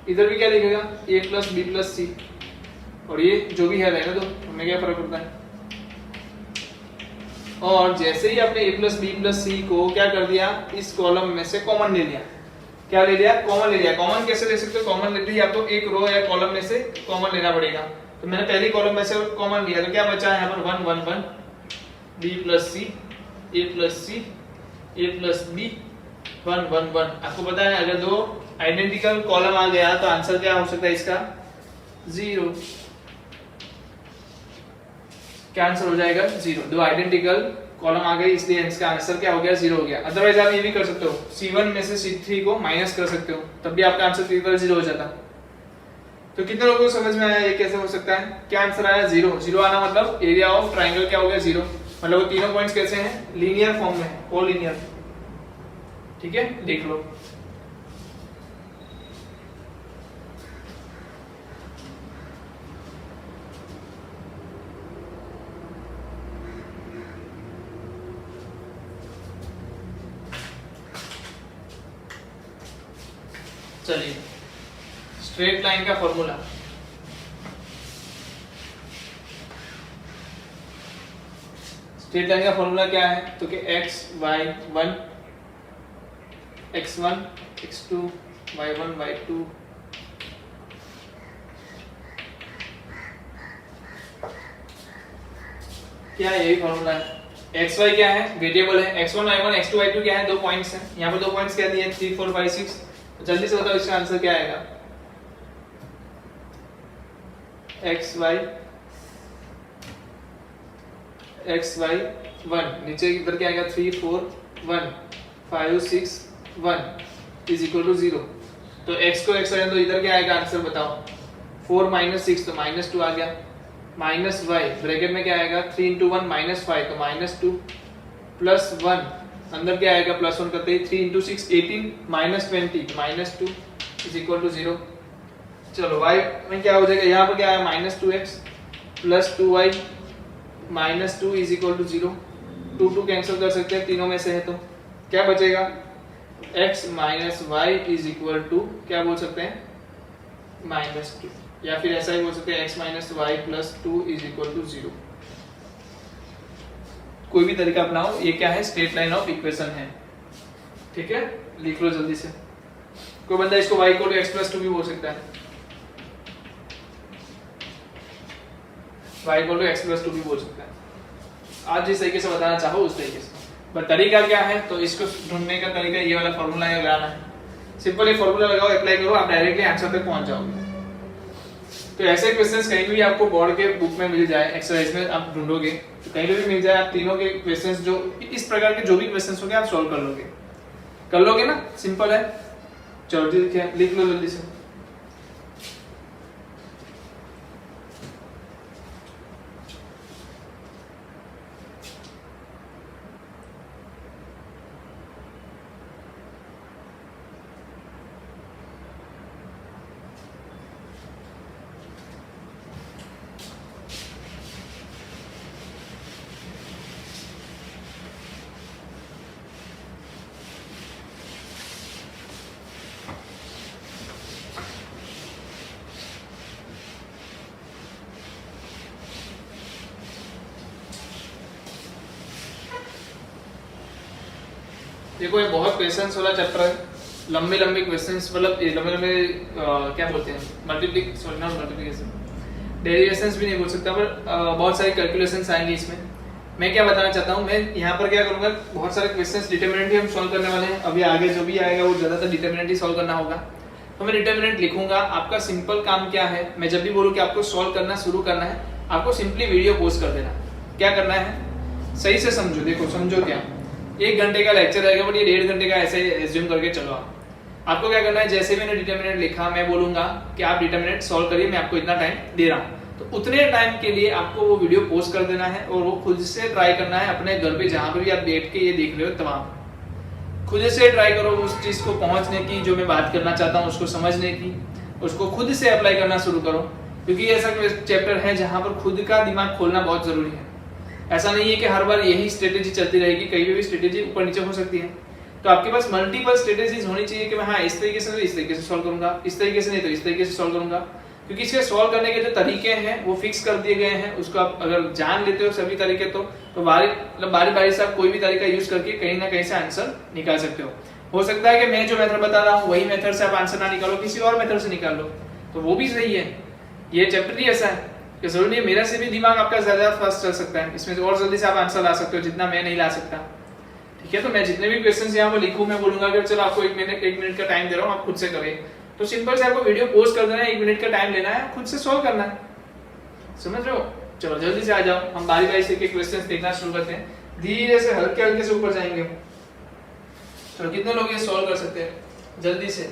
इधर भी क्या दिखेगा? a + b + c। और ये जो भी है रहने दो, हमें क्या फर्क पड़ता है। और जैसे ही आपने a + b + c को क्या कर दिया? इस कॉलम में से कॉमन ले लिया। क्या ले लिया? कॉमन ले लिया। कॉमन कैसे ले सकते हो? कॉमन लेते ही आपको एक रो या कॉलम में से कॉमन लेना पड़ेगा। तो मैंने पहली कॉलम में से कॉमन लिया, तो क्या बचा है यहाँ पर? 1 1 1, b + c, a + c, a + b 1 1 1। आपको पता है अगर दो आइडेंटिकल कॉलम आ गया तो आंसर क्या हो सकता है इसका? 0। क्या आंसर हो जाएगा 0। दो आइडेंटिकल कॉलम आ गई इसलिए इसका आंसर क्या हो गया 0 हो गया। अदरवाइज आप ये भी कर सकते हो C1 में से C3 को माइनस कर सकते हो, तब भी आपका आंसर 0 हो जाता। तो कितने लोगों को समझ में आया ये कैसे हो सकता है? क्या आंसर आया 0। 0 आना मतलब एरिया ऑफ ट्राइंगल क्या हो गया 0, मतलब वो तीनों पॉइंट्स कैसे हैं? लीनियर फॉर्म में है, कोलिनियर। ठीक है, देख लो। चलिए, स्ट्रेट लाइन का फॉर्मूला। स्ट्रेट लाइन का फॉर्मूला क्या है? तो कि x1 x1 x2 y1 y2 क्या है? यही फॉर्मूला है। x y क्या है? वेरिएबल है। x1 y1 x2 y2 क्या है? दो पॉइंट्स हैं। यहाँ पर दो पॉइंट्स क्या दिए? 3 4 5 6। जल्दी से बताओ इसका आंसर क्या आएगा? x y 1 नीचे इधर क्या आएगा? 3 4 1 5 6 1 इज इक्वल टू 0। तो x को x तो इधर क्या आएगा आंसर बताओ? 4 - 6 तो -2 आ गया। माइनस y ब्रैकेट में क्या आएगा? 3 × 1 -5 तो -2 प्लस 1 अंदर क्या आएगा? +1 करते ही 3 × 6 18 -20 -2 इज इक्वल टू 0। चलो y में क्या हो जाएगा? यहाँ पर क्या है? -2x plus 2y -2 is equal to 0। 2 2 cancel कर सकते हैं, तीनों में से है तो क्या बचेगा? x - y is equal to क्या बोल सकते हैं? -2, या फिर ऐसा ही बोल सकते हैं x - y plus 2 is equal to 0। कोई भी तरीका अपनाओ, ये क्या है? स्ट्रेट लाइन ऑफ इक्वेशन है। ठीक है, लिख लो जल्दी से। कोई बंदा इसको y को x + 2 भी बोल सकता है, y को x + 2 भी बोल सकता है। आज जिस तरीके से बताना चाहो उस तरीके से, बट तरीका क्या है? तो इसको ढूंढने का तरीका ये वाला फॉर्मूला है, लगाना है। सिंपल ये फॉर्मूला लगाओ, अप्लाई करो, आप डायरेक्टली आंसर तक पहुंच जाओगे। तो ऐसे क्वेश्चंस कहीं भी आपको बोर्ड के बुक में मिल जाए, एक्सरसाइज में आप ढूंढोगे तो कहीं भी मिल जाए, आप तीनों के क्वेश्चंस जो इस प्रकार के जो भी क्वेश्चंस होंगे आप सॉल्व कर लोगे ना? सिंपल है। चलो ठीक है, लिख लो जल्दी से। देखो ये बहुत क्वेश्चंस वाला चैप्टर है, लंबे क्वेश्चंस, मतलब लंबे क्या बोलते हैं, मल्टीप्लिकेशन, डेरिवेशंस भी नहीं बोल सकता, पर बहुत सारे कैलकुलेशंस आएंगे इसमें। मैं क्या बताना चाहता हूँ, मैं यहाँ पर क्या करूँगा, बहुत सारे क्वेश्चंस डिटरमिनेंट ही हम सॉल्व करने वाले हैं। अभी आगे जो भी आएगा वो ज्यादातर डिटरमिनेंट ही सॉल्व करना होगा, तो मैं डिटरमिनेंट लिखूंगा। आपका सिंपल काम क्या है, मैं जब भी बोलूँ कि आपको सॉल्व करना शुरू करना है, आपको सिंपली वीडियो पोस्ट कर देना। क्या करना है, सही से समझो। देखो समझो, क्या 1 घंटे का लेक्चर रहेगा, बट ये 1.5 घंटे का ऐसे एज्यूम करके चलो। आपको क्या करना है, जैसे मैंने डिटरमिनेंट लिखा, मैं बोलूंगा कि आप डिटरमिनेंट सॉल्व करिए, मैं आपको इतना टाइम दे रहा हूँ, तो उतने टाइम के लिए आपको वो वीडियो पोस्ट कर देना है, और वो खुद से ट्राई करना है अपने घर पे, जहां पे भी आप बैठ के ये देख रहे हो तमाम, खुद से ट्राई करो उस चीज को पहुंचने की, जो मैं बात करना चाहता हूँ उसको समझने की, उसको खुद से अप्लाई करना शुरू करो। क्योंकि ऐसा चैप्टर है जहां पर खुद का दिमाग खोलना बहुत जरूरी है। ऐसा नहीं है कि हर बार यही स्ट्रेटेजी चलती रहेगी, कहीं भी स्ट्रेटेजी ऊपर नीचे हो सकती है। तो आपके पास मल्टीपल स्ट्रेटेजीज होनी चाहिए कि मैं हाँ इस तरीके से इस तरीके से सॉल्व करूंगा, इस तरीके से नहीं तो इस तरीके से सॉल्व करूंगा। क्योंकि इसके सॉल्व करने के जो तरीके हैं वो फिक्स कर दिए गए हैं, उसको आप अगर जान लेते हो सभी तरीके, तो बारी से आप कोई भी तरीका यूज करके कहीं ना कहीं से आंसर निकाल सकते हो सकता है कि मैं जो मेथड बता रहा हूँ वही मेथड से आप आंसर ना निकालो, किसी और मेथड से निकाल लो, तो वो भी सही है। ये चैप्टर ही ऐसा है कि जरूरी नहीं मेरा से भी दिमाग आपका ज्यादा फास्ट चल सकता है, इसमें और जल्दी से आप आंसर ला सकते हो जितना मैं नहीं ला सकता। ठीक है, तो मैं जितने भी क्वेश्चंस यहाँ पर लिखूं, मैं बोलूंगा कि चलो आपको 1 मिनट का टाइम दे रहा हूँ, आप खुद से करें। तो सिंपल से आपको वीडियो पोस्ट कर देना है, 1 मिनट का टाइम लेना है, खुद से सॉल्व करना है, समझ रहे हो? चलो जल्दी से आ जाओ, हम बारी बारी से एक क्वेश्चंस देखना शुरू करते हैं, धीरे से हल्के हल्के से ऊपर जाएंगे। चलो कितने लोग ये सॉल्व कर सकते हैं जल्दी से?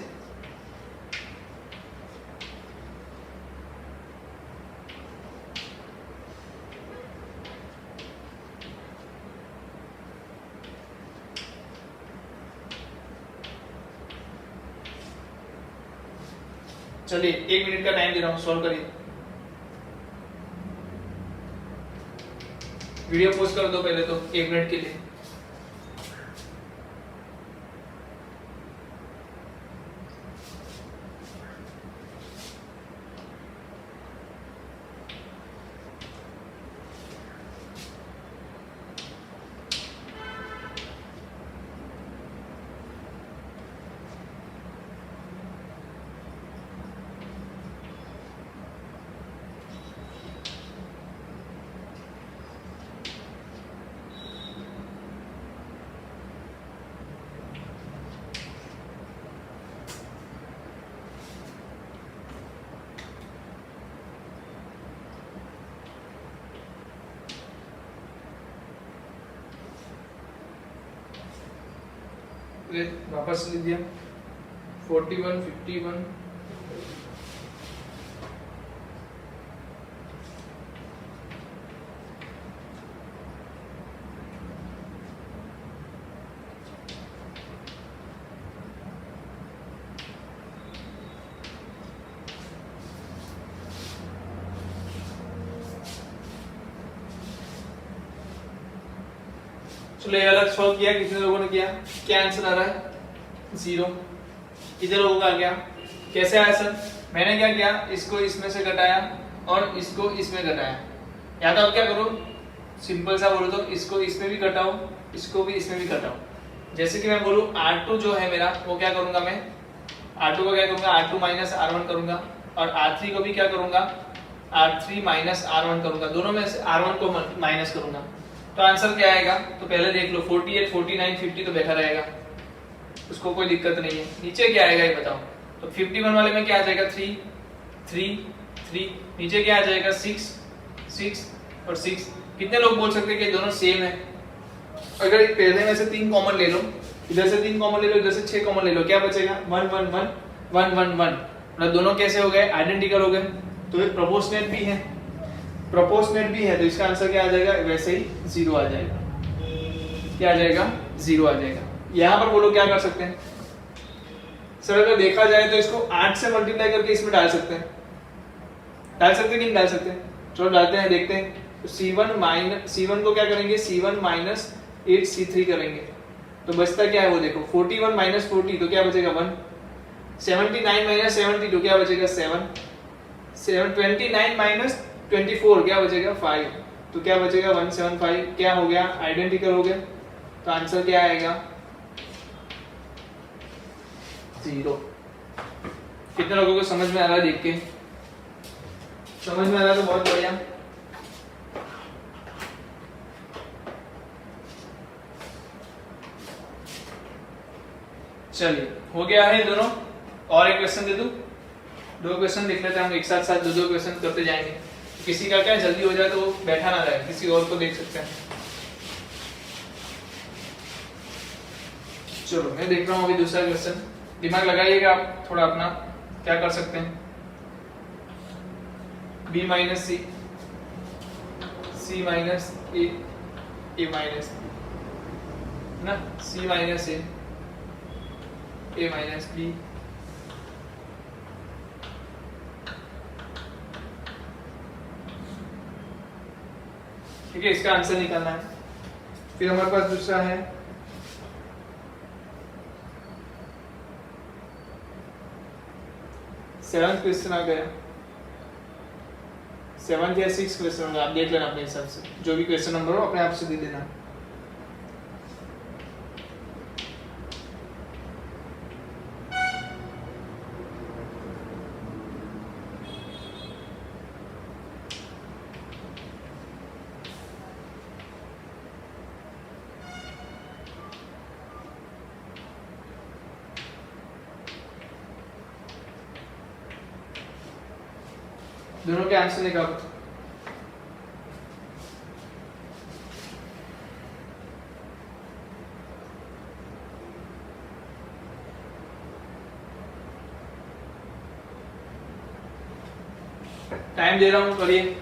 चलिए 1 मिनट का टाइम दे रहा हूँ, सॉल्व करिए। वीडियो पोस्ट कर दो पहले तो 1 मिनट के लिए। वापस लिख दिया 41 51 चलो ये अलग सॉल्व किया, कितने लोगों ने किया? क्या आंसर आ रहा है? 0। कितने लोगों का आ गया? कैसे आया सर? मैंने क्या किया, इसको इसमें से घटाया और इसको इसमें घटाया। या तो आप क्या करो, सिंपल सा बोलो तो इसको इसमें भी घटाओ, इसको भी इसमें भी घटाओ। जैसे कि मैं बोलूं R2 जो है मेरा, वो क्या करूंगा मैं, R2 को क्या करूंगा, R2 माइनस R1 करूंगा, और R3 को भी क्या करूंगा, R3 माइनस R1 करूंगा। दोनों में से R1 को माइनस करूंगा, तो आंसर क्या आएगा? तो पहले देख लो 48 49 50 तो बैठा रहेगा, उसको कोई दिक्कत नहीं है। नीचे क्या आएगा ये बताओ? तो 51 वाले में क्या आ जाएगा? 3 3 3। नीचे क्या आ जाएगा? 6 6 और 6। कितने लोग बोल सकते हैं कि दोनों सेम है? अगर पहले में से 3 कॉमन ले लो, इधर से 3 कॉमन ले लो, इधर से 6 कॉमन ले लो, क्या बचेगा? 1 1 1 1 1 1। मतलब दोनों कैसे हो गए? आइडेंटिकल हो गए। तो ये प्रोपोर्शनेट भी है, प्रोपोर्शनेट भी है, तो इसका आंसर क्या आ जाएगा? वैसे ही 0 आ जाएगा। क्या आ जाएगा? 0 आ जाएगा। यहाँ पर बोलो क्या कर सकते हैं सर? अगर देखा जाए तो इसको 8 से मल्टीप्लाई करके इसमें डाल सकते हैं, डाल सकते हैं कि नहीं डाल सकते? चलो डालते हैं, देखते हैं। तो C1 को क्या करेंगे? C1 माइनस 8 C3 करेंगे, तो बचता क्या है वो देखो। 41 माइनस 40 तो क्या बचेगा? 1। 79 माइनस 70 तो क्या बचेगा? 7। 29 माइनस 24 क्या बचेगा? 5। तो क्या बचेगा? 175। क्या हो गया? आइडेंटिकल हो गया। तो आंसर क्या आएगा? 0। कितने लोगों को समझ में आ रहा है? देख के समझ में आ रहा है तो बहुत बढ़िया। चलिए हो गया है दोनों। और एक क्वेश्चन दे दूं? 2 क्वेश्चन लिख लेते हैं हम एक साथ साथ, 2 क्वेश्चन करते जाएंगे। किसी का क्या जल्दी हो जाए तो वो बैठा ना रहे, किसी और को देख सकते हैं। चलो मैं देख रहा हूँ अभी दूसरा क्वेश्चन, दिमाग लगाइएगा आप थोड़ा अपना। क्या कर सकते हैं? b minus c, c minus a minus ना, c minus a minus b। ठीक है, इसका आंसर निकालना है। फिर हमारे पास दूसरा है सेवंथ क्वेश्चन आ गया, 7th या 6th क्वेश्चन होगा, आप देख लेना अपने हिसाब से। जो भी क्वेश्चन नंबर हो अपने आप से दे देना। दोनों के आंसर निकालो। टाइम दे रहा हूं, करिए।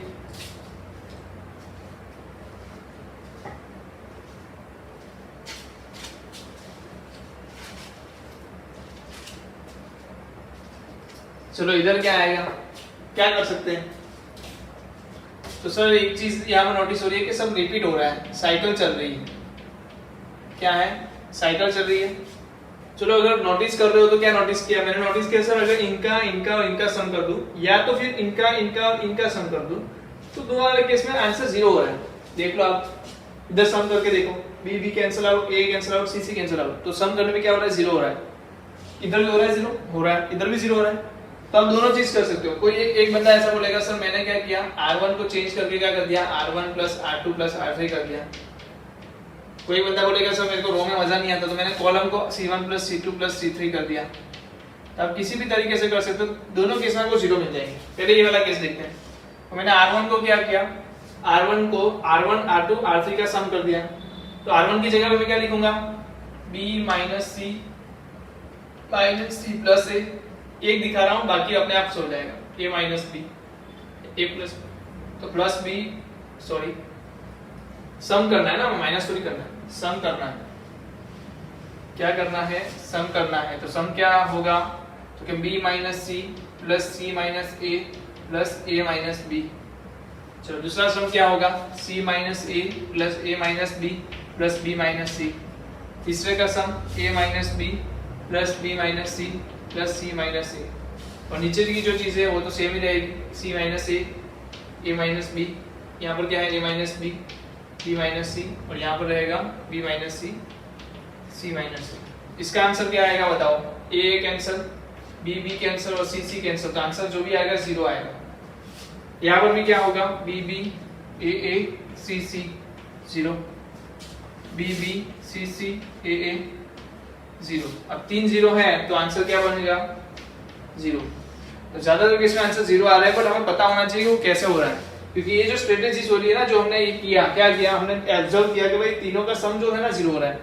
चलो इधर क्या आएगा, क्या कर सकते हैं? तो सर एक चीज यहाँ पर नोटिस हो रही है कि सब रिपीट हो रहा है, साइकिल चल रही है। क्या है? साइकिल चल रही है। चलो अगर नोटिस कर रहे हो तो क्या नोटिस किया मैंने? नोटिस किया सर अगर इनका इनका और इनका सम कर दूं या तो फिर इनका इनका और इनका सम कर दूं तो दोनों वाले केस में आंसर 0 हो रहा है। देख लो आप, इधर सम करके देखो, बी बी कैंसिल आउट, ए कैंसिल आउट, सी सी कैंसिल आउट, तो सम करने में क्या हो रहा है? 0 हो रहा है। इधर भी हो रहा है 0 हो रहा है, इधर भी 0 हो रहा है। तो आप दोनों चीज कर सकते हो। कोई एक बंदा ऐसा बोलेगा सर मैंने क्या किया, R1 को चेंज करके क्या कर दिया, R1 plus R2 plus R3 कर दिया। कोई बंदा बोलेगा सर मेरे को रो में मजा नहीं आता तो मैंने कॉलम को C1 plus C2 plus C3 कर दिया। तो आप किसी भी तरीके से कर सकते हो, दोनों केस में आपको 0 मिल जाएंगे। पहले ये वाला केस देखते हैं। तो मैंने R1 को क्या किया, R1 को R1 R2 R3 का सम कर दिया। तो R1 की जगह पे मैं क्या लिखूंगा, B minus C plus A, एक दिखा रहा हूं, बाकी अपने आप सो जाएगा, A minus B, A plus, तो प्लस B, सॉरी सम करना है ना, माइनस थोड़ी करना है, सम करना है। क्या करना है? सम करना है। तो सम क्या होगा, तो क्या B minus C plus C minus A plus A minus B। चलो दूसरा सम क्या होगा, C minus A plus A minus B plus B minus C। तीसरे का सम A minus B plus B minus C plus C minus A। और नीचे की जो चीज़ है वो तो सेम ही रहेगी, C minus A minus B, यहाँ पर क्या है A minus B minus C, और यहाँ पर रहेगा B minus C minus C। इसका आंसर क्या आएगा बताओ? A कैंसिल, B कैंसिल और C कैंसिल, तो आंसर जो भी आएगा 0 आएगा। यहाँ पर भी क्या होगा, B A C 0, B C A 0। अब 3 0 है तो आंसर क्या बनेगा? 0। तो ज्यादातर केस में आंसर 0 आ रहा है, बट हमें पता होना चाहिए वो कैसे हो रहा है, क्योंकि ये जो स्ट्रेटेजीज हो रही है ना, जो हमने ये किया, क्या किया हमने, ऑब्जर्व किया कि भाई तीनों का सम जो है ना 0 हो रहा है।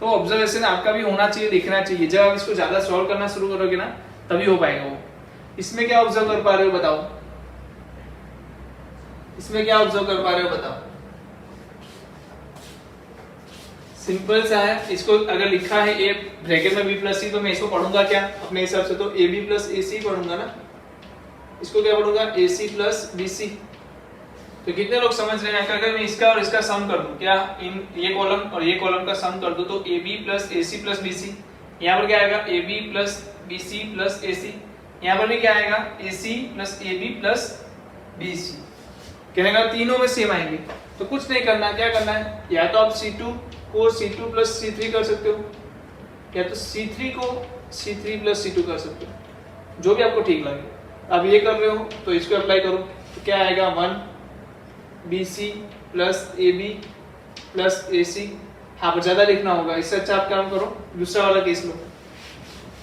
तो ऑब्जर्वेशन आपका भी होना चाहिए, देखना चाहिए। जब आप इसको ज्यादा सॉल्व करना शुरू करोगे ना तभी हो पाएगा वो। इसमें क्या ऑब्जर्व कर पा रहे हो बताओ? इसमें क्या ऑब्जर्व कर पा रहे हो बताओ? सिंपल सा है। इसको अगर लिखा है A ब्रैकेट में B प्लस C, तो मैं इसको पढ़ूंगा क्या अपने हिसाब से? तो AB प्लस AC पढ़ूंगा ना। इसको क्या पढ़ूंगा? AC plus BC। तो कितने लोग समझ रहे हैं? अगर मैं इसका और इसका सम कर दूं, क्या इन ये कॉलम और ये कॉलम का सम कर दूं, तो AB plus AC plus BC, यहाँ पर क्या आएगा? AB plus BC plus AC, यहाँ पर भी क्या आएगा? AC plus AB plus BC। कहने का तीनों में सेम आएंगे। तो कुछ नहीं करना, क्या करना है, या तो आप C2 को C2 प्लस C3 कर सकते हो, या तो C3 को C3 प्लस C2 कर सकते हो, जो भी आपको ठीक लगे। अब ये कर रहे हो तो इसको अप्लाई करो, तो क्या आएगा? 1 BC plus AB plus AC। हाँ पर ज्यादा लिखना होगा, इससे अच्छा आप काम करो, दूसरा वाला केस लो।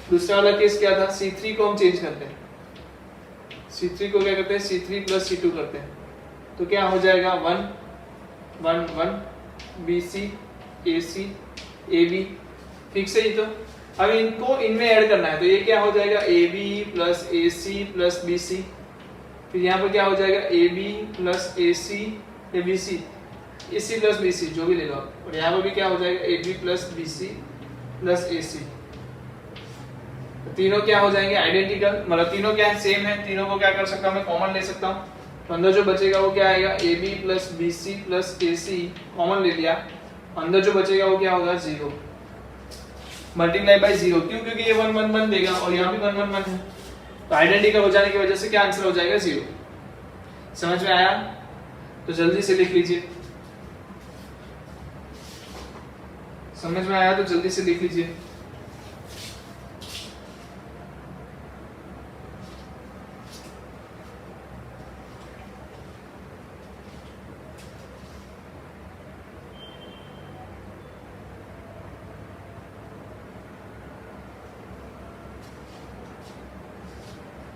दूसरा वाला केस क्या था? C3 को हम चेंज करते हैं, C3 को क्या करते हैं? C3 प्लस C2 करते हैं। तो क्या हो जाएगा? 1 1 1 BC AC AB, ठीक से ही। तो अब इनको इनमें ऐड करना है, तो ये क्या हो जाएगा? AB plus AC plus BC। फिर यहाँ पर क्या हो जाएगा? AB प्लस AC या BC, AC प्लस BC जो भी ले लो आप। और यहाँ पर भी क्या हो जाएगा? AB plus BC plus AC। तो तीनों क्या हो जाएंगे? आइडेंटिकल, मतलब तीनों क्या सेम है। तीनों को क्या कर सकता हूँ मैं? कॉमन ले सकता हूँ। तो अंदर जो बचेगा वो क्या आएगा? AB plus BC plus AC common ले लिया, अंदर जो बचेगा वो क्या होगा? 0 मल्टीप्लाई बाय 0। क्यों? क्योंकि ये 1 1 1 देगा और यहाँ भी 1 1 1 है, तो आइडेंटिकल हो जाने की वजह से क्या आंसर हो जाएगा? 0। समझ में आया? तो जल्दी से लिख लीजिए। समझ में आया तो जल्दी से लिख लीजिए।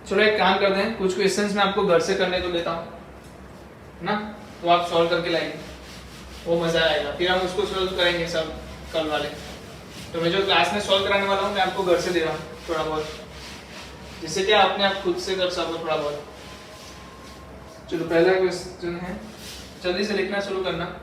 चलो एक काम करते हैं, कुछ क्वेश्चंस मैं आपको घर से करने को देता हूँ ना, तो आप सॉल्व करके लाएंगे, वो मजा आएगा। फिर हम उसको सॉल्व करेंगे सब कल वाले। तो मैं जो क्लास में सॉल्व कराने वाला हूँ मैं आपको घर से दे रहा हूँ थोड़ा बहुत, जिससे क्या अपने आप खुद से कर सको थोड़ा बहुत। चलो पहला क्वेश्चन है, जल्दी से लिखना शुरू करना।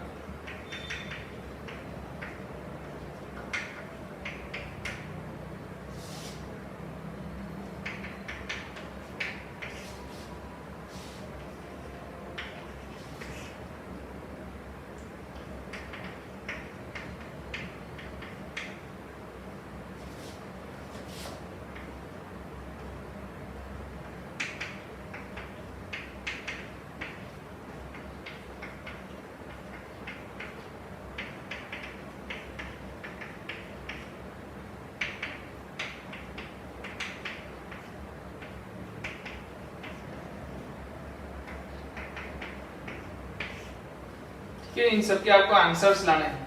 कि इन सब के आपको आंसर्स लाने हैं।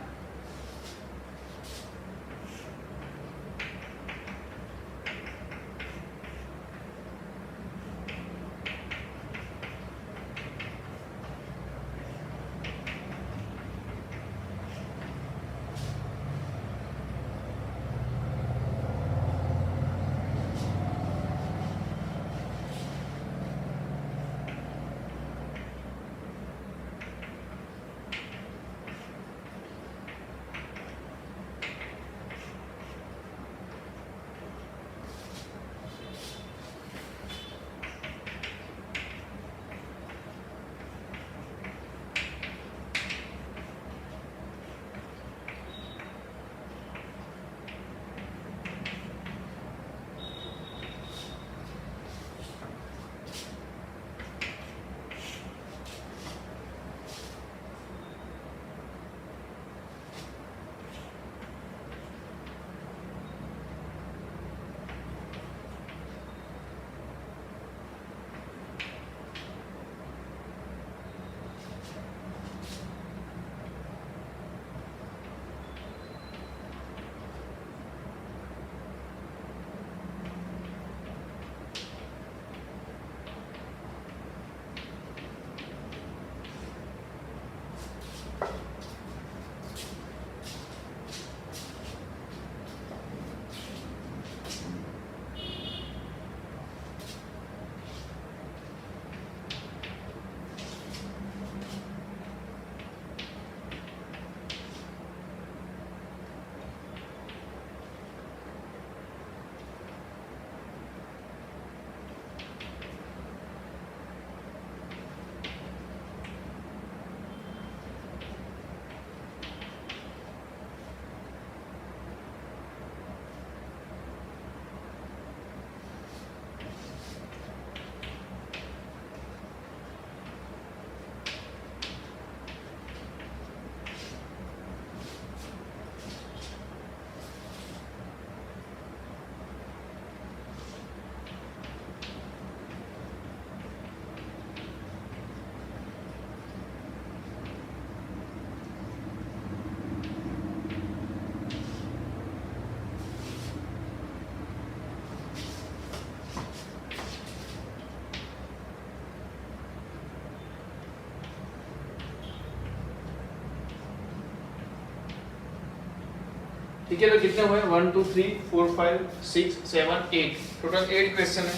ठीक है, तो कितने हुए? 1 2 3 4 5 6 7 8, टोटल 8 क्वेश्चन है।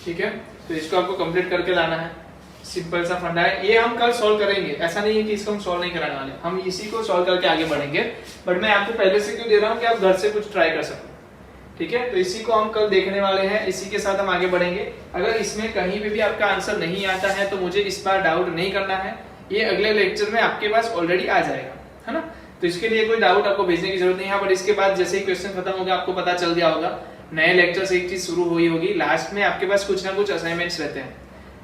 ठीक है, तो इसको आपको कंप्लीट करके लाना है। सिंपल सा फंडा है, ये हम कल सॉल्व करेंगे, ऐसा नहीं है कि इसको हम सॉल्व नहीं कराने वाले, हम इसी को सॉल्व करके आगे बढ़ेंगे। बट मैं आपको पहले से क्यों दे रहा हूँ कि आप घर से कुछ ट्राई कर सको। ठीक है, तो इसी को हम कल देखने वाले हैं, इसी के साथ हम आगे बढ़ेंगे। अगर इसमें कहीं पे भी आपका आंसर नहीं आता है तो मुझे इस बार डाउट नहीं करना है, ये अगले लेक्चर में आपके पास ऑलरेडी आ जाएगा, है ना। तो इसके लिए कोई डाउट आपको भेजने की जरूरत नहीं है। बट इसके बाद जैसे ही क्वेश्चन खत्म होगा आपको पता चल गया होगा, नए लेक्चर से एक चीज शुरू हुई होगी, लास्ट में आपके पास कुछ ना कुछ असाइनमेंट्स रहते हैं,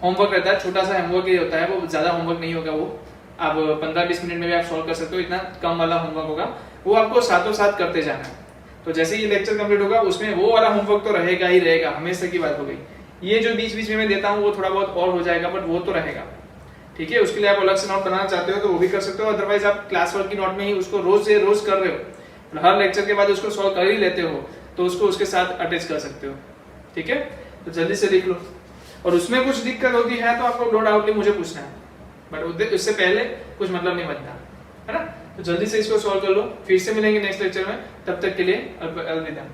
होमवर्क रहता है, छोटा सा होमवर्क ही होता है, वो ज्यादा होमवर्क नहीं होगा, वो आप 15-20 मिनट में भी आप सॉल्व कर सकते हो, इतना कम वाला होमवर्क होगा, वो आपको साथों साथ करते जाना है। तो जैसे ही लेक्चर कंप्लीट होगा उसमें वो वाला होमवर्क तो रहेगा ही रहेगा, हमेशा की बात हो गई। ये जो बीच बीच में मैं देता हूँ वो थोड़ा बहुत और हो जाएगा, बट वो तो रहेगा। ठीक है, उसके लिए आप अलग से नोट बनाना चाहते हो तो वो भी कर सकते हो, अदरवाइज आप क्लास वर्क की नोट में ही उसको रोज से रोज कर रहे हो, हर लेक्चर के बाद उसको सॉल्व कर ही लेते हो, तो उसको उसके साथ अटैच कर सकते हो। ठीक है, तो जल्दी से लिख लो, और उसमें कुछ दिक्कत होती है तो आपको नो डाउटली मुझे पूछना है, बट उससे पहले कुछ मतलब नहीं बनता, है ना। तो जल्दी से इसको सॉल्व कर लो, फिर से मिलेंगे नेक्स्ट लेक्चर में, तब तक के लिए अलविदा।